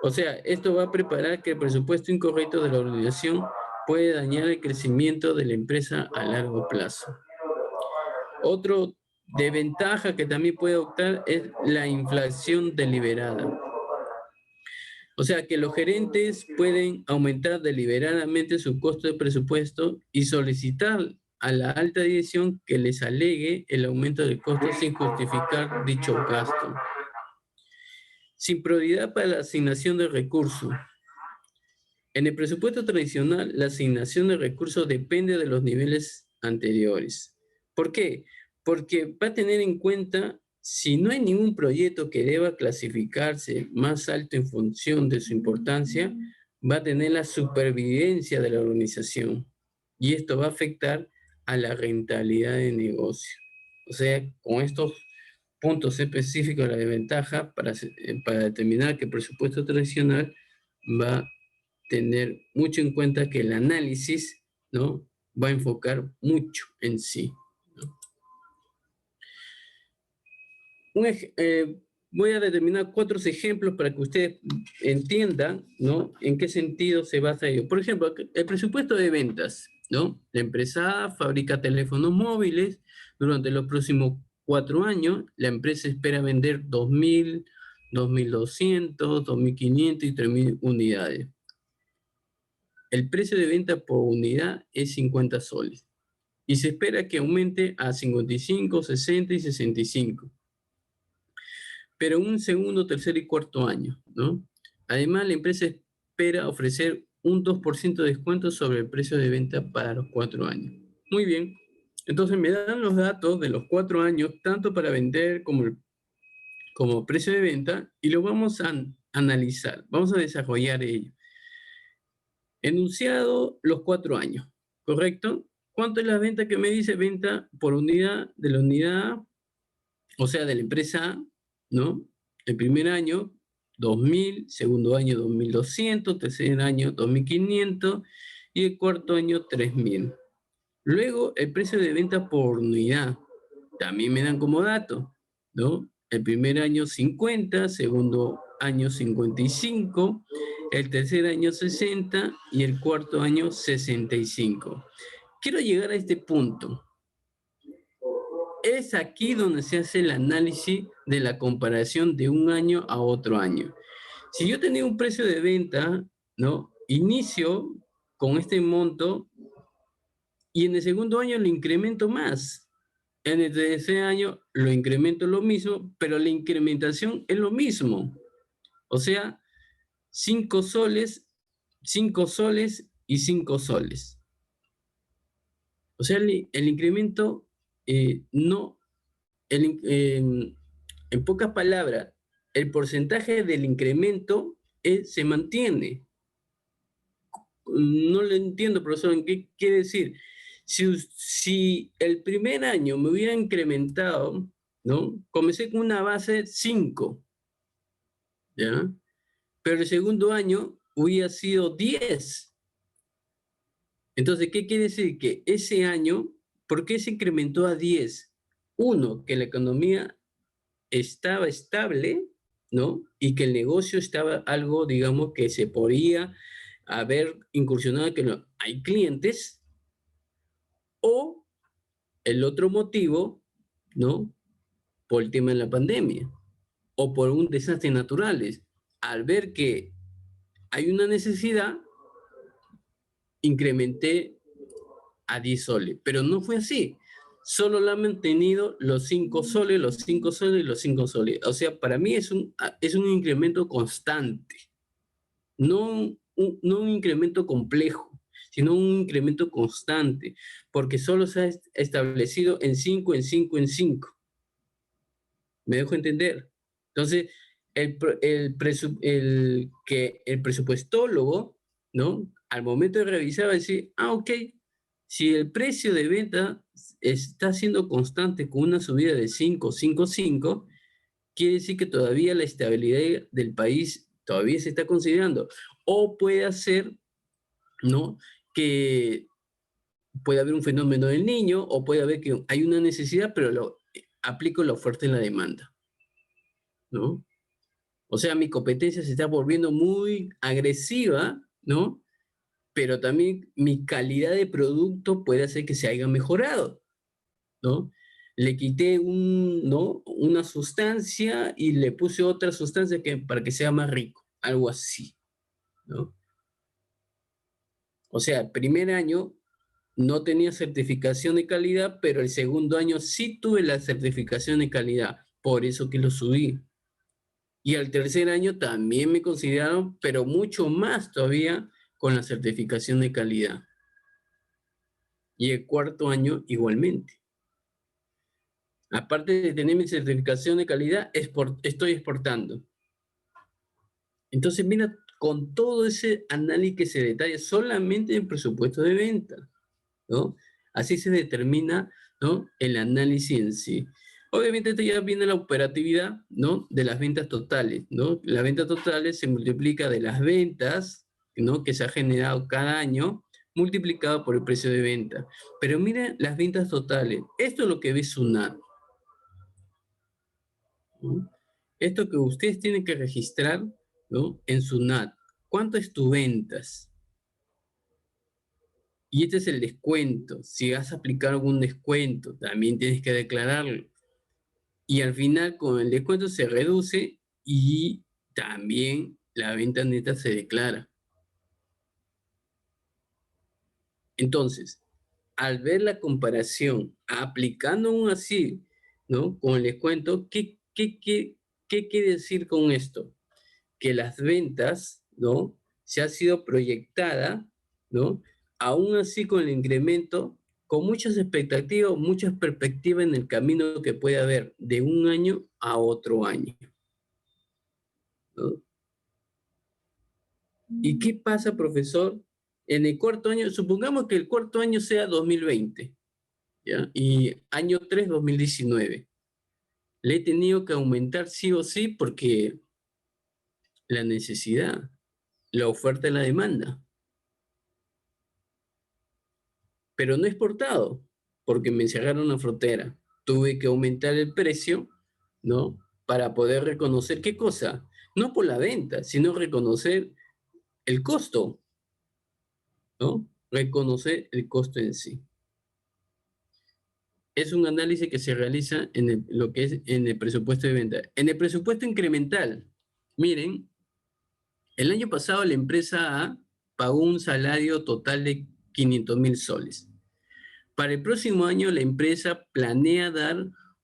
O sea, esto va a preparar que el presupuesto incorrecto de la organización puede dañar el crecimiento de la empresa a largo plazo. Otro desventaja que también puede optar es la inflación deliberada. O sea, que los gerentes pueden aumentar deliberadamente su costo de presupuesto y solicitar a la alta dirección que les alegue el aumento del costo sin justificar dicho gasto. Sin prioridad para la asignación de recursos. En el presupuesto tradicional, la asignación de recursos depende de los niveles anteriores. ¿Por qué? Porque va a tener en cuenta si no hay ningún proyecto que deba clasificarse más alto en función de su importancia, va a tener la supervivencia de la organización y esto va a afectar a la rentabilidad de negocio. O sea, con estos puntos específicos de la desventaja para determinar que el presupuesto tradicional va a tener mucho en cuenta que el análisis, ¿no? Va a enfocar mucho en sí, ¿no? Voy a determinar 4 ejemplos para que ustedes entiendan, ¿no? En qué sentido se basa ello. Por ejemplo, el presupuesto de ventas, ¿no? La empresa fabrica teléfonos móviles. Durante los próximos 4 años, la empresa espera vender 2.000, 2.200, 2.500 y 3.000 unidades. El precio de venta por unidad es 50 soles y se espera que aumente a 55, 60 y 65. Pero en un segundo, tercer y cuarto año, ¿no? Además, la empresa espera ofrecer un 2% de descuento sobre el precio de venta para los 4 años. Muy bien. Entonces me dan los datos de los 4 años, tanto para vender como precio de venta, y lo vamos a analizar, vamos a desarrollar ello. Enunciado los 4 años, ¿correcto? ¿Cuánto es la venta que me dice? Venta por unidad de la unidad, o sea, de la empresa A, ¿no? El primer año, 2.000, segundo año, 2.200, tercer año, 2.500 y el cuarto año, 3.000. Luego, el precio de venta por unidad, también me dan como dato, ¿no? El primer año 50, segundo año 55, el tercer año 60 y el cuarto año 65. Quiero llegar a este punto. Es aquí donde se hace el análisis de la comparación de un año a otro año. Si yo tenía un precio de venta, ¿no? Inicio con este monto y en el segundo año lo incremento más. En el tercer año lo incremento lo mismo, pero la incrementación es lo mismo. O sea, 5 soles, 5 soles y 5 soles. O sea, el incremento no, en pocas palabras, el porcentaje del incremento se mantiene. No lo entiendo, profesor, ¿en qué quiere decir? Si el primer año me hubiera incrementado, ¿no? Comencé con una base 5, ¿ya? Pero el segundo año hubiera sido 10. Entonces, ¿qué quiere decir? Que ese año, ¿por qué se incrementó a 10? Uno, que la economía estaba estable, ¿no? Y que el negocio estaba algo, digamos, que se podía haber incursionado, que no, hay clientes, o el otro motivo, ¿no? Por el tema de la pandemia, o por un desastre naturales. Al ver que hay una necesidad, incrementé a 10 soles, pero no fue así. Solo lo han mantenido los 5 soles, los 5 soles y los 5 soles. O sea, para mí es un incremento constante, no un incremento complejo, sino un incremento constante, porque solo se ha establecido en 5, en 5, en 5. ¿Me dejo entender? Entonces, el presupuestólogo, ¿no? Al momento de revisar, va a decir, ok, si el precio de venta está siendo constante con una subida de 5, 5, 5, quiere decir que todavía la estabilidad del país todavía se está considerando. O puede ser, ¿no?, que puede haber un fenómeno del niño, o puede haber que hay una necesidad, pero aplico la oferta y la demanda, ¿no? O sea, mi competencia se está volviendo muy agresiva, ¿no? Pero también mi calidad de producto puede hacer que se haya mejorado, ¿no? Le quité ¿no?, una sustancia y le puse otra sustancia para que sea más rico, algo así, ¿no? O sea, el primer año no tenía certificación de calidad, pero el segundo año sí tuve la certificación de calidad, por eso que lo subí. Y al tercer año también me consideraron, pero mucho más todavía con la certificación de calidad. Y el cuarto año igualmente. Aparte de tener mi certificación de calidad, estoy exportando. Entonces, mira, con todo ese análisis que se detalla solamente en presupuesto de venta, ¿no? Así se determina, ¿no?, el análisis en sí. Obviamente esto ya viene la operatividad, ¿no?, de las ventas totales, ¿no? Las ventas totales se multiplica de las ventas, ¿no?, que se ha generado cada año, multiplicado por el precio de venta. Pero miren las ventas totales. Esto es lo que ve SUNAT, ¿no? Esto que ustedes tienen que registrar, ¿no?, en SUNAT. ¿Cuánto es tu ventas? Y este es el descuento. Si vas a aplicar algún descuento, también tienes que declararlo. Y al final, con el descuento se reduce y también la venta neta se declara. Entonces, al ver la comparación, aplicando aún así, ¿no?, con el descuento, ¿qué quiere decir con esto? Que las ventas, ¿no?, se ha sido proyectada, ¿no?, aún así con el incremento, con muchas expectativas, muchas perspectivas en el camino que puede haber de un año a otro año, ¿no? ¿Y qué pasa, profesor? En el cuarto año, supongamos que el cuarto año sea 2020, ¿ya? Y año 3, 2019. Le he tenido que aumentar sí o sí porque la necesidad, la oferta y la demanda. Pero no he exportado porque me cerraron la frontera. Tuve que aumentar el precio, ¿no?, para poder reconocer qué cosa. No por la venta, sino reconocer el costo, ¿no? Reconocer el costo en sí. Es un análisis que se realiza en lo que es en el presupuesto de venta. En el presupuesto incremental, miren, el año pasado la empresa A pagó un salario total de 500.000 soles. Para el próximo año, la empresa planea dar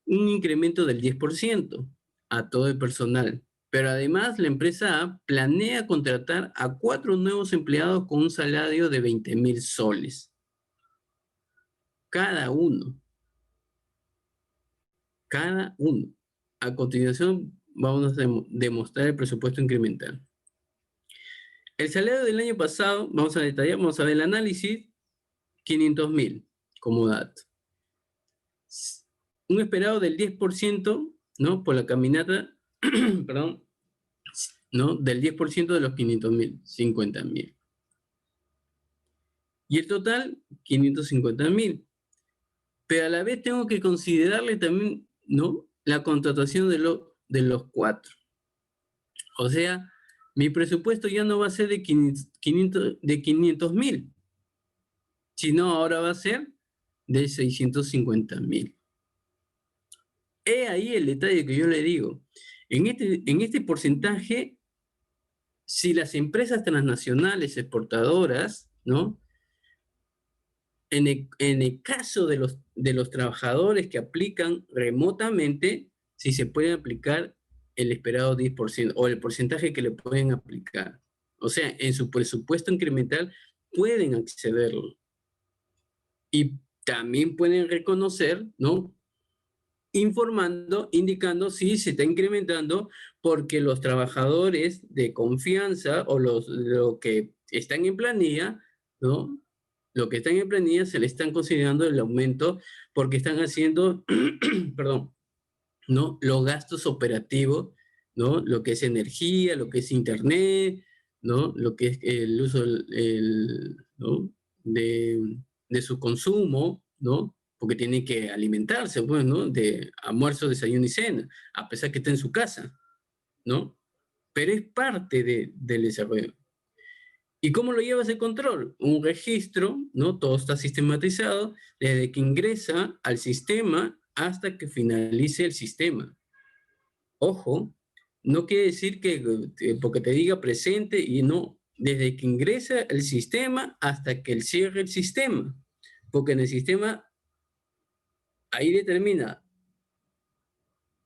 un incremento del 10% a todo el personal. Pero además, la empresa A planea contratar a 4 nuevos empleados con un salario de 20.000 soles. Cada uno. Cada uno. A continuación, vamos a demostrar el presupuesto incremental. El salario del año pasado, vamos a detallar, vamos a ver el análisis, 500.000 como dato. Un esperado del 10%, ¿no?, por la caminata, perdón, ¿no?, del 10% de los 500.000, 50.000. Y el total, 550.000. Pero a la vez tengo que considerarle también, ¿no?, la contratación de los 4. O sea, mi presupuesto ya no va a ser de 500.000, sino ahora va a ser de 650.000. He ahí el detalle que yo le digo. En este porcentaje, si las empresas transnacionales exportadoras, ¿no?, en el caso de los trabajadores que aplican remotamente, si se puede aplicar el esperado 10% o el porcentaje que le pueden aplicar. O sea, en su presupuesto incremental pueden accederlo. Y también pueden reconocer, ¿no?, informando, indicando si se está incrementando porque los trabajadores de confianza o lo que están en planilla, ¿no?, lo que están en planilla se le están considerando el aumento porque están haciendo, perdón, ¿no? Los gastos operativos, ¿no? Lo que es energía, lo que es internet, ¿no? Lo que es el uso ¿no? de su consumo, ¿no? Porque tiene que alimentarse, pues, ¿no? De almuerzo, desayuno y cena, a pesar que está en su casa, ¿no? Pero es parte del desarrollo. ¿Y cómo lo lleva ese control? Un registro, ¿no? Todo está sistematizado desde que ingresa al sistema hasta que finalice el sistema. Ojo, no quiere decir que porque te diga presente y no, desde que ingresa el sistema hasta que él cierre el sistema. Porque en el sistema ahí determina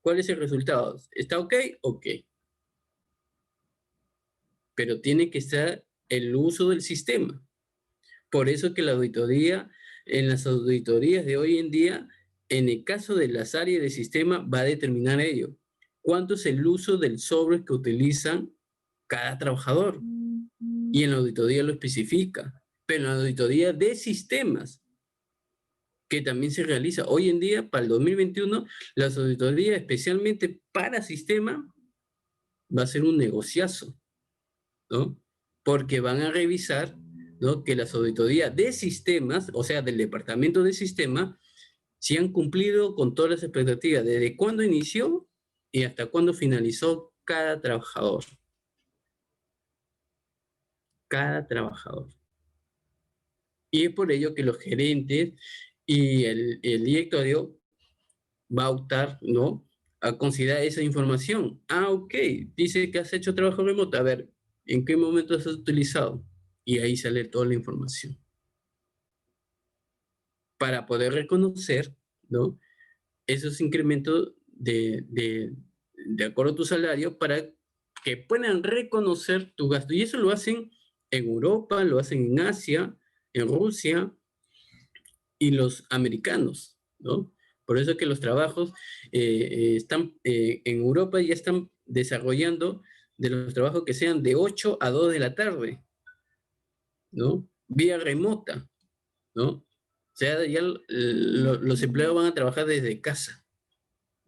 cuál es el resultado. ¿Está ok? Ok. Pero tiene que estar el uso del sistema. Por eso que la auditoría, en las auditorías de hoy en día, en el caso de las áreas de sistema, va a determinar ello. ¿Cuánto es el uso del software que utilizan cada trabajador? Y en la auditoría lo especifica. Pero en la auditoría de sistemas, que también se realiza hoy en día, para el 2021, las auditorías, especialmente para sistema, va a ser un negociazo, ¿no? Porque van a revisar, ¿no? Que las auditorías de sistemas, o sea, del departamento de sistemas, si han cumplido con todas las expectativas, desde cuándo inició y hasta cuándo finalizó cada trabajador. Cada trabajador. Y es por ello que los gerentes y el directorio va a optar, ¿no? A considerar esa información. Ah, ok, dice que has hecho trabajo remoto. A ver, ¿en qué momento has utilizado? Y ahí sale toda la información. Para poder reconocer, ¿no? Esos incrementos de acuerdo a tu salario para que puedan reconocer tu gasto. Y eso lo hacen en Europa, lo hacen en Asia, en Rusia y los americanos, ¿no? Por eso que los trabajos están en Europa ya están desarrollando de los trabajos que sean de 8 a 2 de la tarde, ¿no? Vía remota, ¿no? O sea, ya los empleados van a trabajar desde casa,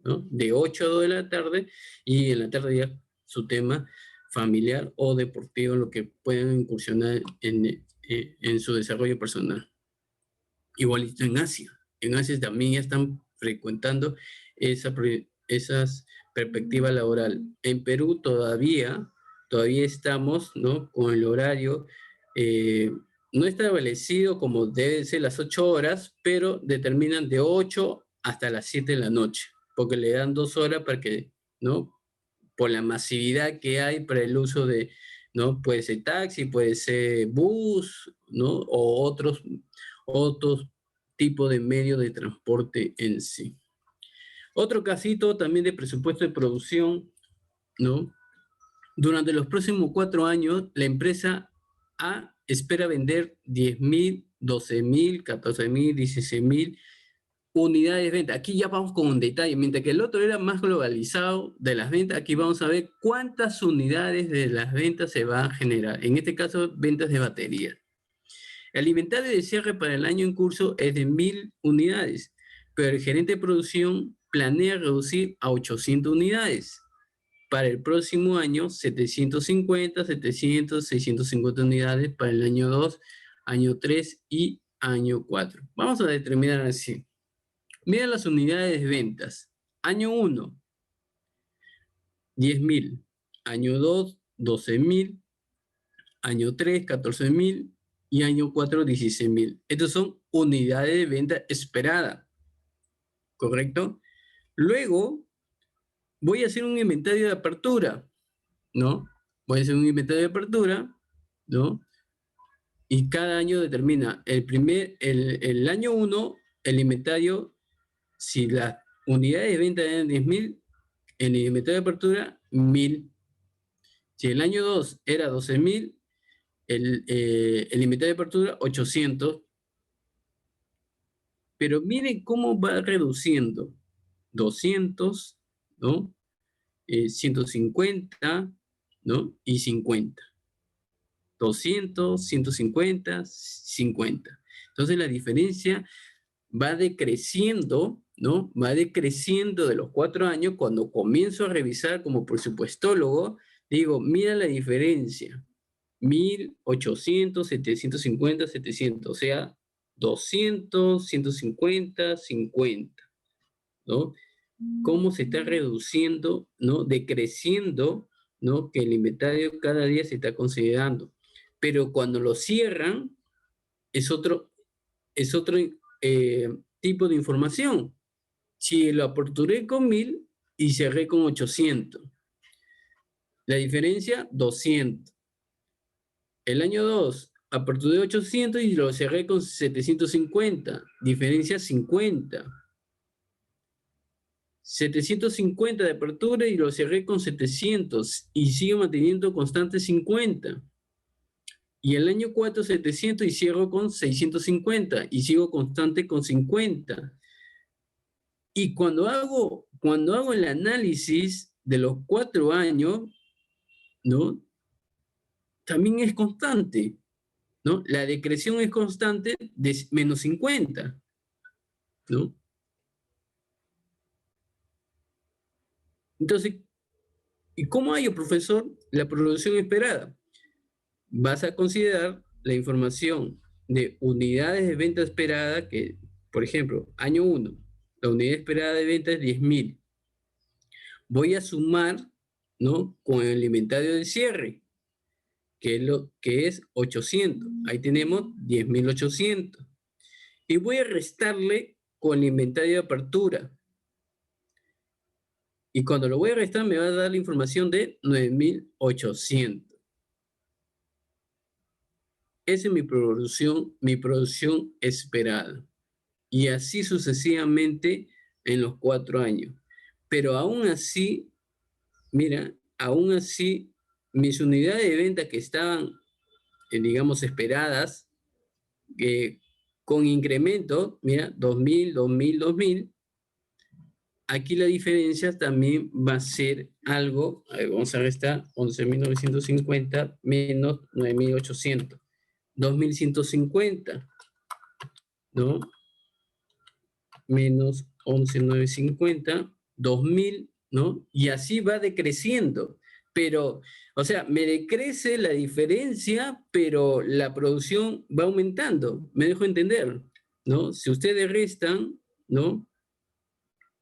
¿no? De 8 a 2 de la tarde y en la tarde ya su tema familiar o deportivo, lo que puedan incursionar en su desarrollo personal. Igualito en Asia. En Asia también ya están frecuentando esas perspectivas laboral. En Perú todavía estamos, ¿no? Con el horario no establecido como deben ser las 8 horas, pero determinan de 8 hasta las 7 de la noche, porque le dan 2 horas para que, ¿no? Por la masividad que hay para el uso de, ¿no? Puede ser taxi, puede ser bus, ¿no? O otros tipos de medios de transporte en sí. Otro casito también de presupuesto de producción, ¿no? Durante los próximos 4 años, la empresa A espera vender 10.000, 12.000, 14.000, 16.000 unidades de venta. Aquí ya vamos con un detalle. Mientras que el otro era más globalizado de las ventas, aquí vamos a ver cuántas unidades de las ventas se va a generar. En este caso, ventas de batería. El inventario de cierre para el año en curso es de 1.000 unidades, pero el gerente de producción planea reducir a 800 unidades. Para el próximo año, 750, 700, 650 unidades para el año 2, año 3 y año 4. Vamos a determinar así. Mira las unidades de ventas. Año 1, 10.000. Año 2, 12.000. Año 3, 14.000. Y año 4, 16.000. Estas son unidades de venta esperada. ¿Correcto? Luego, voy a hacer un inventario de apertura, ¿no? Voy a hacer un inventario de apertura, ¿no? Y cada año determina el año 1, el inventario, si las unidades de venta eran 10.000, en el inventario de apertura, 1.000. Si el año 2 era 12.000, el inventario de apertura, 800. Pero miren cómo va reduciendo. 200, ¿no? 150, ¿no? Y 50. 200, 150, 50. Entonces la diferencia va decreciendo ¿no? Va decreciendo de los 4 años. Cuando comienzo a revisar como presupuestólogo, digo, mira la diferencia. 1.800, 750, 700, o sea, 200, 150, 50, ¿no? Cómo se está reduciendo, ¿no? Decreciendo, ¿no? Que el inventario cada día se está considerando. Pero cuando lo cierran, es otro tipo de información. Si lo aperturé con 1.000 y cerré con 800, la diferencia, 200. El año 2, aperturé 800 y lo cerré con 750, diferencia 50. 750 de apertura y lo cerré con 700 y sigo manteniendo constante 50. Y el año 4, 700 y cierro con 650 y sigo constante con 50. Y cuando hago el análisis de los 4 años, ¿no? También es constante, ¿no? La decreción es constante de menos 50, ¿no? Entonces, ¿y cómo hallo, profesor, la producción esperada? Vas a considerar la información de unidades de venta esperada que, por ejemplo, año 1, la unidad esperada de venta es 10.000. Voy a sumar, ¿no? Con el inventario de cierre, que es 800. Ahí tenemos 10.800. Y voy a restarle con el inventario de apertura. Y cuando lo voy a restar me va a dar la información de 9.800. Esa es mi producción esperada. Y así sucesivamente en los 4 años. Pero aún así, mira, aún así, mis unidades de venta que estaban, digamos, esperadas, con incremento, mira, 2.000, 2.000, 2.000, aquí la diferencia también va a ser algo, a ver, vamos a restar 11.950 menos 9.800, 2.150, ¿no? Menos 11.950, 2.000, ¿no? Y así va decreciendo. Pero, o sea, me decrece la diferencia, pero la producción va aumentando. Me dejo entender, ¿no? Si ustedes restan, ¿no?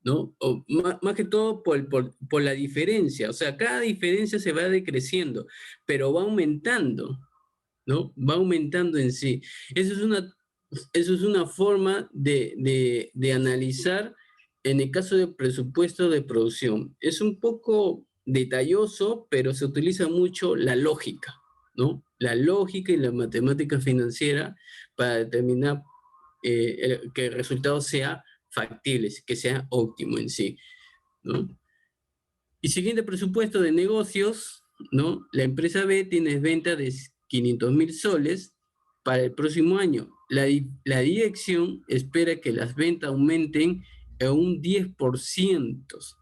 ¿No? O más que todo por la diferencia. O sea, cada diferencia se va decreciendo, pero va aumentando, ¿no? Va aumentando en sí. Eso es una forma de analizar en el caso de presupuesto de producción. Es un poco detalloso, pero se utiliza mucho la lógica, ¿no? La lógica y la matemática financiera para determinar que el resultado sea factible, que sea óptimo en sí, ¿no? Y siguiente presupuesto de negocios, ¿no? La empresa B tiene venta de 500.000 soles para el próximo año. La dirección espera que las ventas aumenten en un 10%,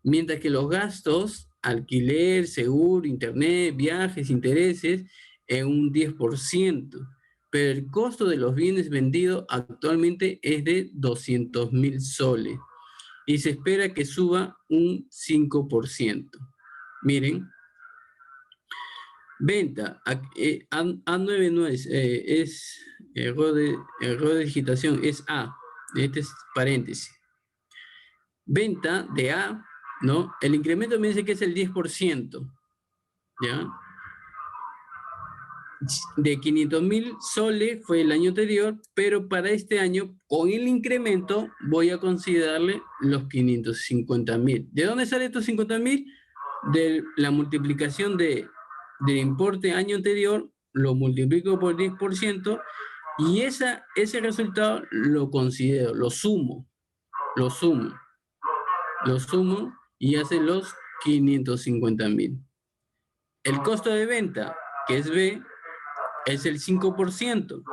mientras que los gastos, alquiler, seguro, internet, viajes, intereses, en un 10%. Pero el costo de los bienes vendidos actualmente es de 200.000 soles y se espera que suba un 5%. Miren, venta, A9 no es, error de digitación, es A, este es paréntesis. Venta de A, ¿no? El incremento me dice que es el 10%, ¿ya? De 500.000 soles fue el año anterior, pero para este año, con el incremento, voy a considerarle los 550.000. ¿De dónde salen estos 50.000? De la multiplicación del importe año anterior, lo multiplico por 10% y ese resultado lo considero, lo sumo y hace los 550.000. El costo de venta, que es B, es el 5%,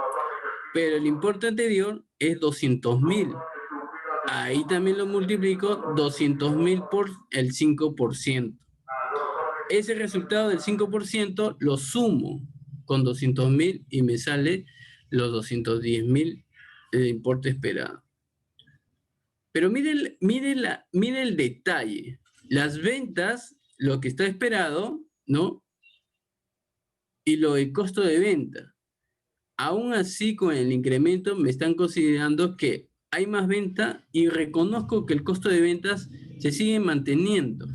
pero el importe anterior es 200.000. Ahí también lo multiplico 200.000 por el 5%. Ese resultado del 5% lo sumo con 200.000 y me sale los 210.000 de importe esperado. Pero mire el detalle. Las ventas, lo que está esperado, ¿no? Y lo del costo de venta. Aún así, con el incremento, me están considerando que hay más venta y reconozco que el costo de ventas se sigue manteniendo.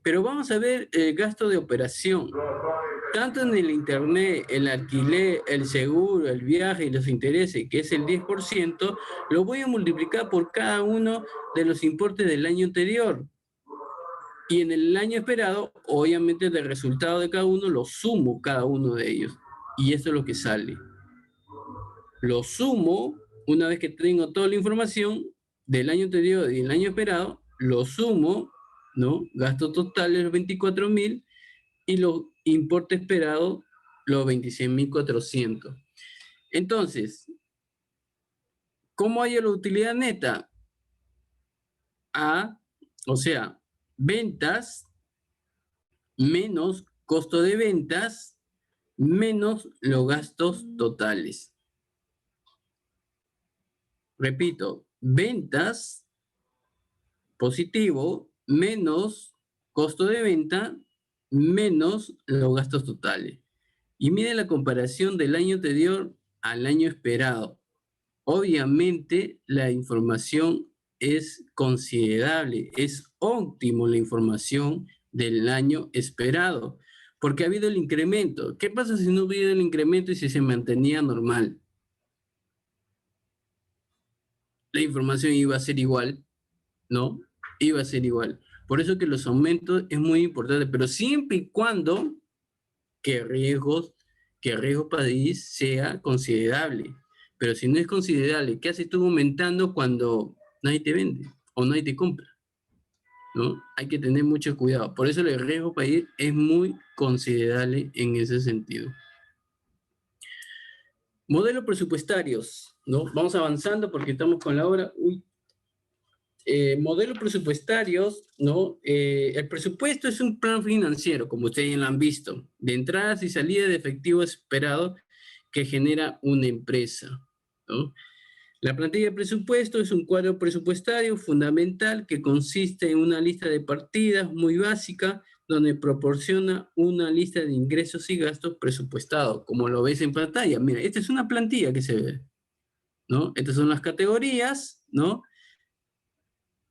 Pero vamos a ver el gasto de operación. Tanto en el internet, el alquiler, el seguro, el viaje y los intereses, que es el 10%, lo voy a multiplicar por cada uno de los importes del año anterior. Y en el año esperado, obviamente, del resultado de cada uno, lo sumo cada uno de ellos. Y eso es lo que sale. Lo sumo, una vez que tengo toda la información del año anterior y del año esperado, lo sumo, ¿no? Gasto total de los 24.000 y los importe esperado, los 26.400. Entonces, ¿cómo hay la utilidad neta? O sea, ventas menos costo de ventas menos los gastos totales. Repito, ventas positivo menos costo de venta menos los gastos totales. Y mide la comparación del año anterior al año esperado. Obviamente la información es considerable, es óptimo la información del año esperado, porque ha habido el incremento. ¿Qué pasa si no hubiera el incremento y si se mantenía normal? La información iba a ser igual, ¿no? Iba a ser igual. Por eso que los aumentos es muy importante, pero siempre y cuando que riesgo país sea considerable. Pero si no es considerable, ¿qué haces tú aumentando cuando nadie te vende o nadie te compra? ¿No? Hay que tener mucho cuidado. Por eso el riesgo país es muy considerable en ese sentido. Modelos presupuestarios, ¿no? Vamos avanzando porque estamos con la hora. Modelos presupuestarios, ¿no? El presupuesto es un plan financiero, como ustedes ya lo han visto, de entradas y salidas de efectivo esperado que genera una empresa, ¿no? La plantilla de presupuesto es un cuadro presupuestario fundamental que consiste en una lista de partidas muy básica donde proporciona una lista de ingresos y gastos presupuestados, como lo ves en pantalla. Mira, esta es una plantilla que se ve, ¿no? Estas son las categorías, ¿no?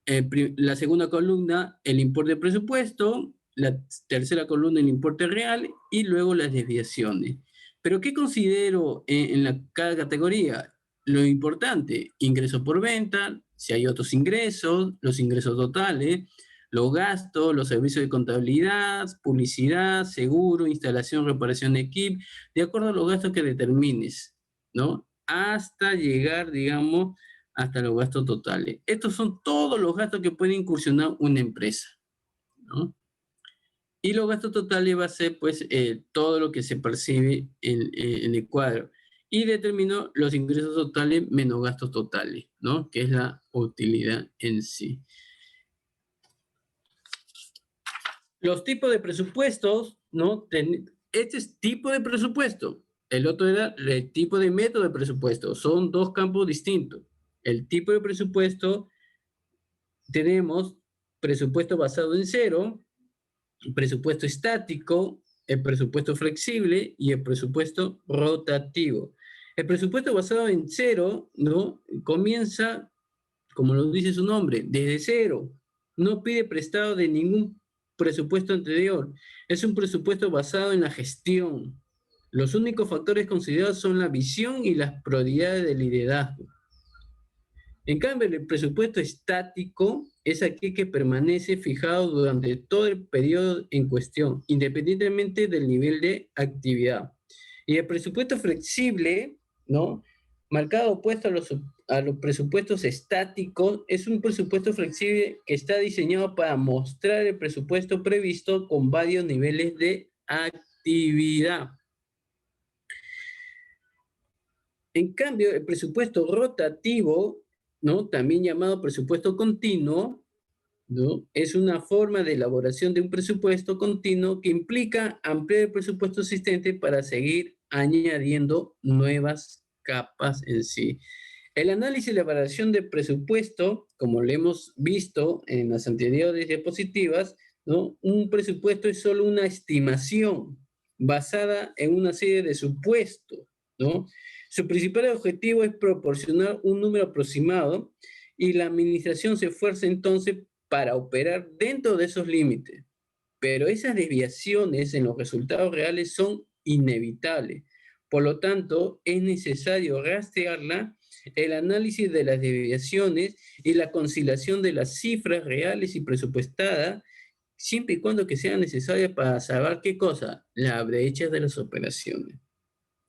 La segunda columna, el importe de presupuesto, la tercera columna, el importe real y luego las desviaciones. Pero ¿qué considero en cada categoría? Lo importante, ingreso por venta, si hay otros ingresos, los ingresos totales, los gastos, los servicios de contabilidad, publicidad, seguro, instalación, reparación de equipo, de acuerdo a los gastos que determines, ¿no? Hasta llegar, digamos, hasta los gastos totales. Estos son todos los gastos que puede incursionar una empresa, ¿no? Y los gastos totales va a ser, pues, todo lo que se percibe en el cuadro. Y determinó los ingresos totales menos gastos totales, ¿no? Que es la utilidad en sí. Los tipos de presupuestos, ¿no? Este es tipo de presupuesto. El otro era el tipo de método de presupuesto. Son dos campos distintos. El tipo de presupuesto, tenemos presupuesto basado en cero, presupuesto estático, el presupuesto flexible y el presupuesto rotativo. El presupuesto basado en cero, ¿no? Comienza, como lo dice su nombre, desde cero. No pide prestado de ningún presupuesto anterior. Es un presupuesto basado en la gestión. Los únicos factores considerados son la visión y las prioridades del liderazgo. En cambio, el presupuesto estático es aquel que permanece fijado durante todo el periodo en cuestión, independientemente del nivel de actividad. Y el presupuesto flexible, ¿no? Marcado opuesto a los presupuestos estáticos, es un presupuesto flexible que está diseñado para mostrar el presupuesto previsto con varios niveles de actividad. En cambio, el presupuesto rotativo, ¿no? También llamado presupuesto continuo, ¿no? Es una forma de elaboración de un presupuesto continuo que implica ampliar el presupuesto existente para seguir añadiendo nuevas capas en sí. El análisis y la evaluación de presupuesto, como lo hemos visto en las anteriores diapositivas, ¿no? Un presupuesto es solo una estimación basada en una serie de supuestos, ¿no? Su principal objetivo es proporcionar un número aproximado y la administración se esfuerza entonces para operar dentro de esos límites. Pero esas desviaciones en los resultados reales son inevitables. Por lo tanto, es necesario rastrearla, el análisis de las desviaciones y la conciliación de las cifras reales y presupuestadas, siempre y cuando que sean necesarias para saber qué cosa, la brecha de las operaciones.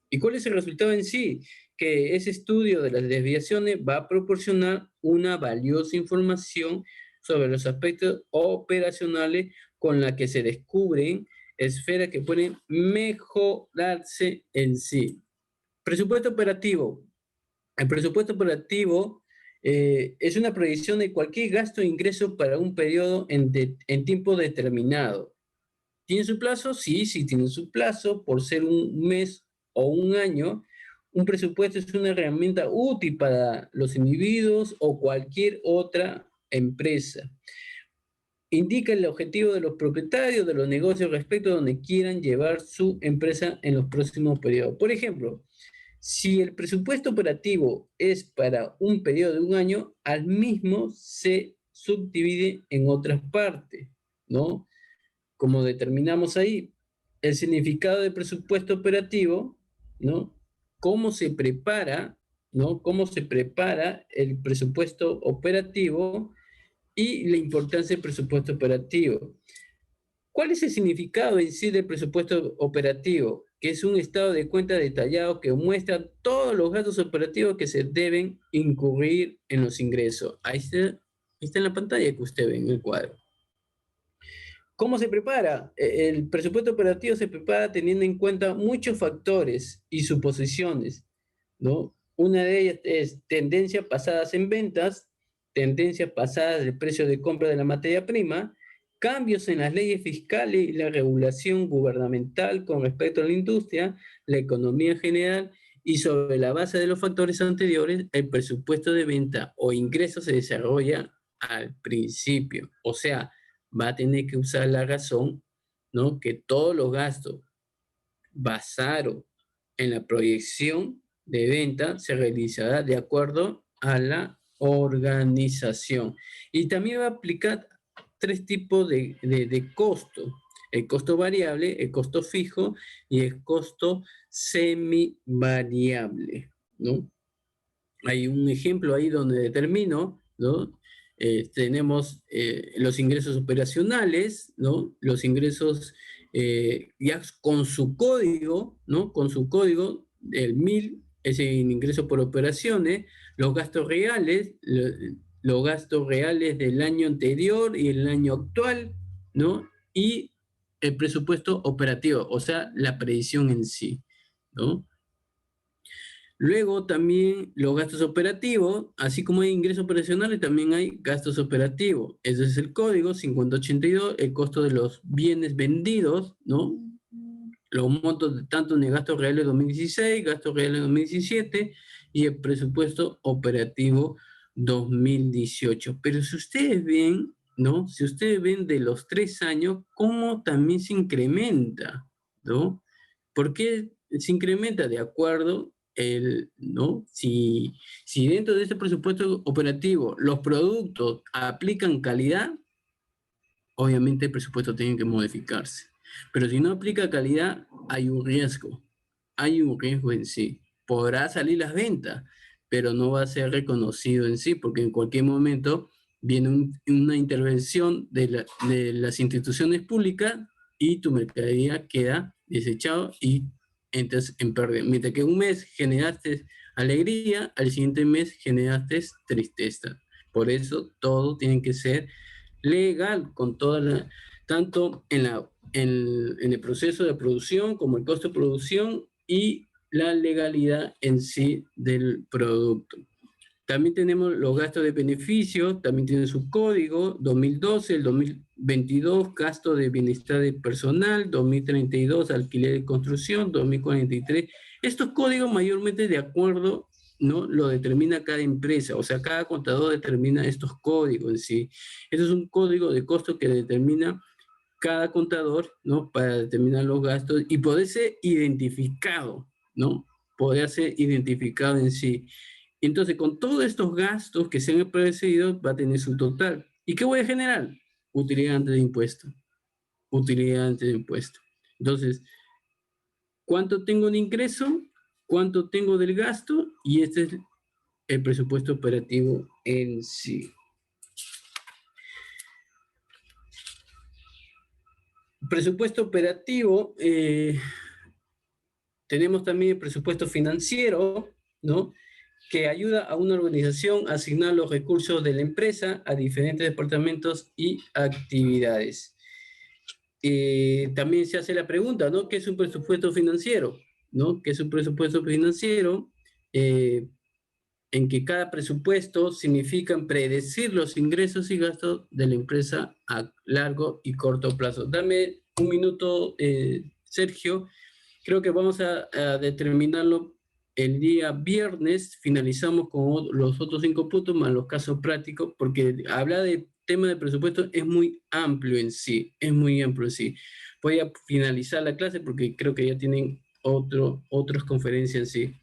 ¿Y cuál es el resultado en sí? Que ese estudio de las desviaciones va a proporcionar una valiosa información sobre los aspectos operacionales con la que se descubren esferas que pueden mejorarse en sí. Presupuesto operativo. El presupuesto operativo es una proyección de cualquier gasto o ingreso para un periodo en tiempo determinado. ¿Tiene su plazo? Sí, sí tiene su plazo. Por ser un mes o un año, un presupuesto es una herramienta útil para los individuos o cualquier otra empresa. Indica el objetivo de los propietarios de los negocios respecto a donde quieran llevar su empresa en los próximos periodos. Por ejemplo, si el presupuesto operativo es para un periodo de un año, al mismo se subdivide en otras partes, ¿no? Como determinamos ahí, el significado del presupuesto operativo, ¿no? Cómo se prepara, ¿no? Cómo se prepara el presupuesto operativo y la importancia del presupuesto operativo. ¿Cuál es el significado en sí del presupuesto operativo? Que es un estado de cuenta detallado que muestra todos los gastos operativos que se deben incurrir en los ingresos. Ahí está en la pantalla que usted ve en el cuadro. ¿Cómo se prepara? El presupuesto operativo se prepara teniendo en cuenta muchos factores y suposiciones, ¿no? Una de ellas es tendencias pasadas en ventas, tendencias pasadas del precio de compra de la materia prima, cambios en las leyes fiscales y la regulación gubernamental con respecto a la industria, la economía general, y sobre la base de los factores anteriores, el presupuesto de venta o ingreso se desarrolla al principio. O sea, va a tener que usar la razón, ¿no? Que todos los gastos basados en la proyección de venta se realizará de acuerdo a la organización. Y también va a aplicar tres tipos de costo. El costo variable, el costo fijo y el costo semivariable, ¿no? Hay un ejemplo ahí donde determino, ¿no? Tenemos los ingresos operacionales, ¿no? Los ingresos ya con su código, ¿no? Con su código, el 1000 es el ingreso por operaciones, los gastos reales, los gastos reales del año anterior y el año actual, ¿no? Y el presupuesto operativo, o sea, la previsión en sí, ¿no? Luego también los gastos operativos, así como hay ingresos operacionales, también hay gastos operativos. Ese es el código 5082, el costo de los bienes vendidos, ¿no? Los montos de tanto en el gasto real de 2016, gasto real de 2017 y el presupuesto operativo 2018. Pero si ustedes ven, ¿no? Si ustedes ven de los 3 años, cómo también se incrementa, ¿no? ¿Por qué se incrementa? De acuerdo ¿no? Si dentro de este presupuesto operativo los productos aplican calidad, obviamente el presupuesto tiene que modificarse. Pero si no aplica calidad, hay un riesgo en sí. Podrá salir las ventas, pero no va a ser reconocido en sí, porque en cualquier momento viene una intervención de las instituciones públicas y tu mercadería queda desechado y entras en pérdida. Mientras que un mes generaste alegría, al siguiente mes generaste tristeza. Por eso todo tiene que ser legal, con tanto en el proceso de producción como el costo de producción y la legalidad en sí del producto. También tenemos los gastos de beneficio, también tiene su código, 2012, el 2022, gasto de bienestar de personal, 2032, alquiler de construcción, 2043. Estos códigos mayormente de acuerdo ¿no? Lo determina cada empresa, o sea, cada contador determina estos códigos en sí. Este es un código de costo que determina cada contador, ¿no? Para determinar los gastos y poder ser identificado, ¿no? Poder ser identificado en sí. Entonces, con todos estos gastos que se han establecido, va a tener su total. ¿Y qué voy a generar? Utilidad antes de impuesto. Utilidad antes de impuesto. Entonces, ¿cuánto tengo de ingreso? ¿Cuánto tengo del gasto? Y este es el presupuesto operativo en sí. Presupuesto operativo, tenemos también el presupuesto financiero, ¿no? Que ayuda a una organización a asignar los recursos de la empresa a diferentes departamentos y actividades. También se hace la pregunta, ¿no? ¿Qué es un presupuesto financiero? ¿No? ¿Qué es un presupuesto financiero? En que cada presupuesto significa predecir los ingresos y gastos de la empresa a largo y corto plazo. Dame un minuto, Sergio. Creo que vamos a determinarlo el día viernes. Finalizamos con los otros 5 puntos más los casos prácticos, porque hablar de tema de presupuesto es muy amplio en sí, es muy amplio en sí. Voy a finalizar la clase porque creo que ya tienen otras conferencias en sí.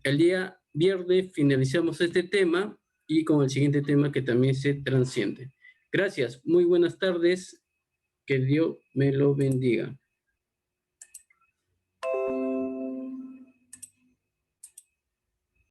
El día viernes finalizamos este tema y con el siguiente tema que también se transciende. Gracias, muy buenas tardes, que Dios me lo bendiga.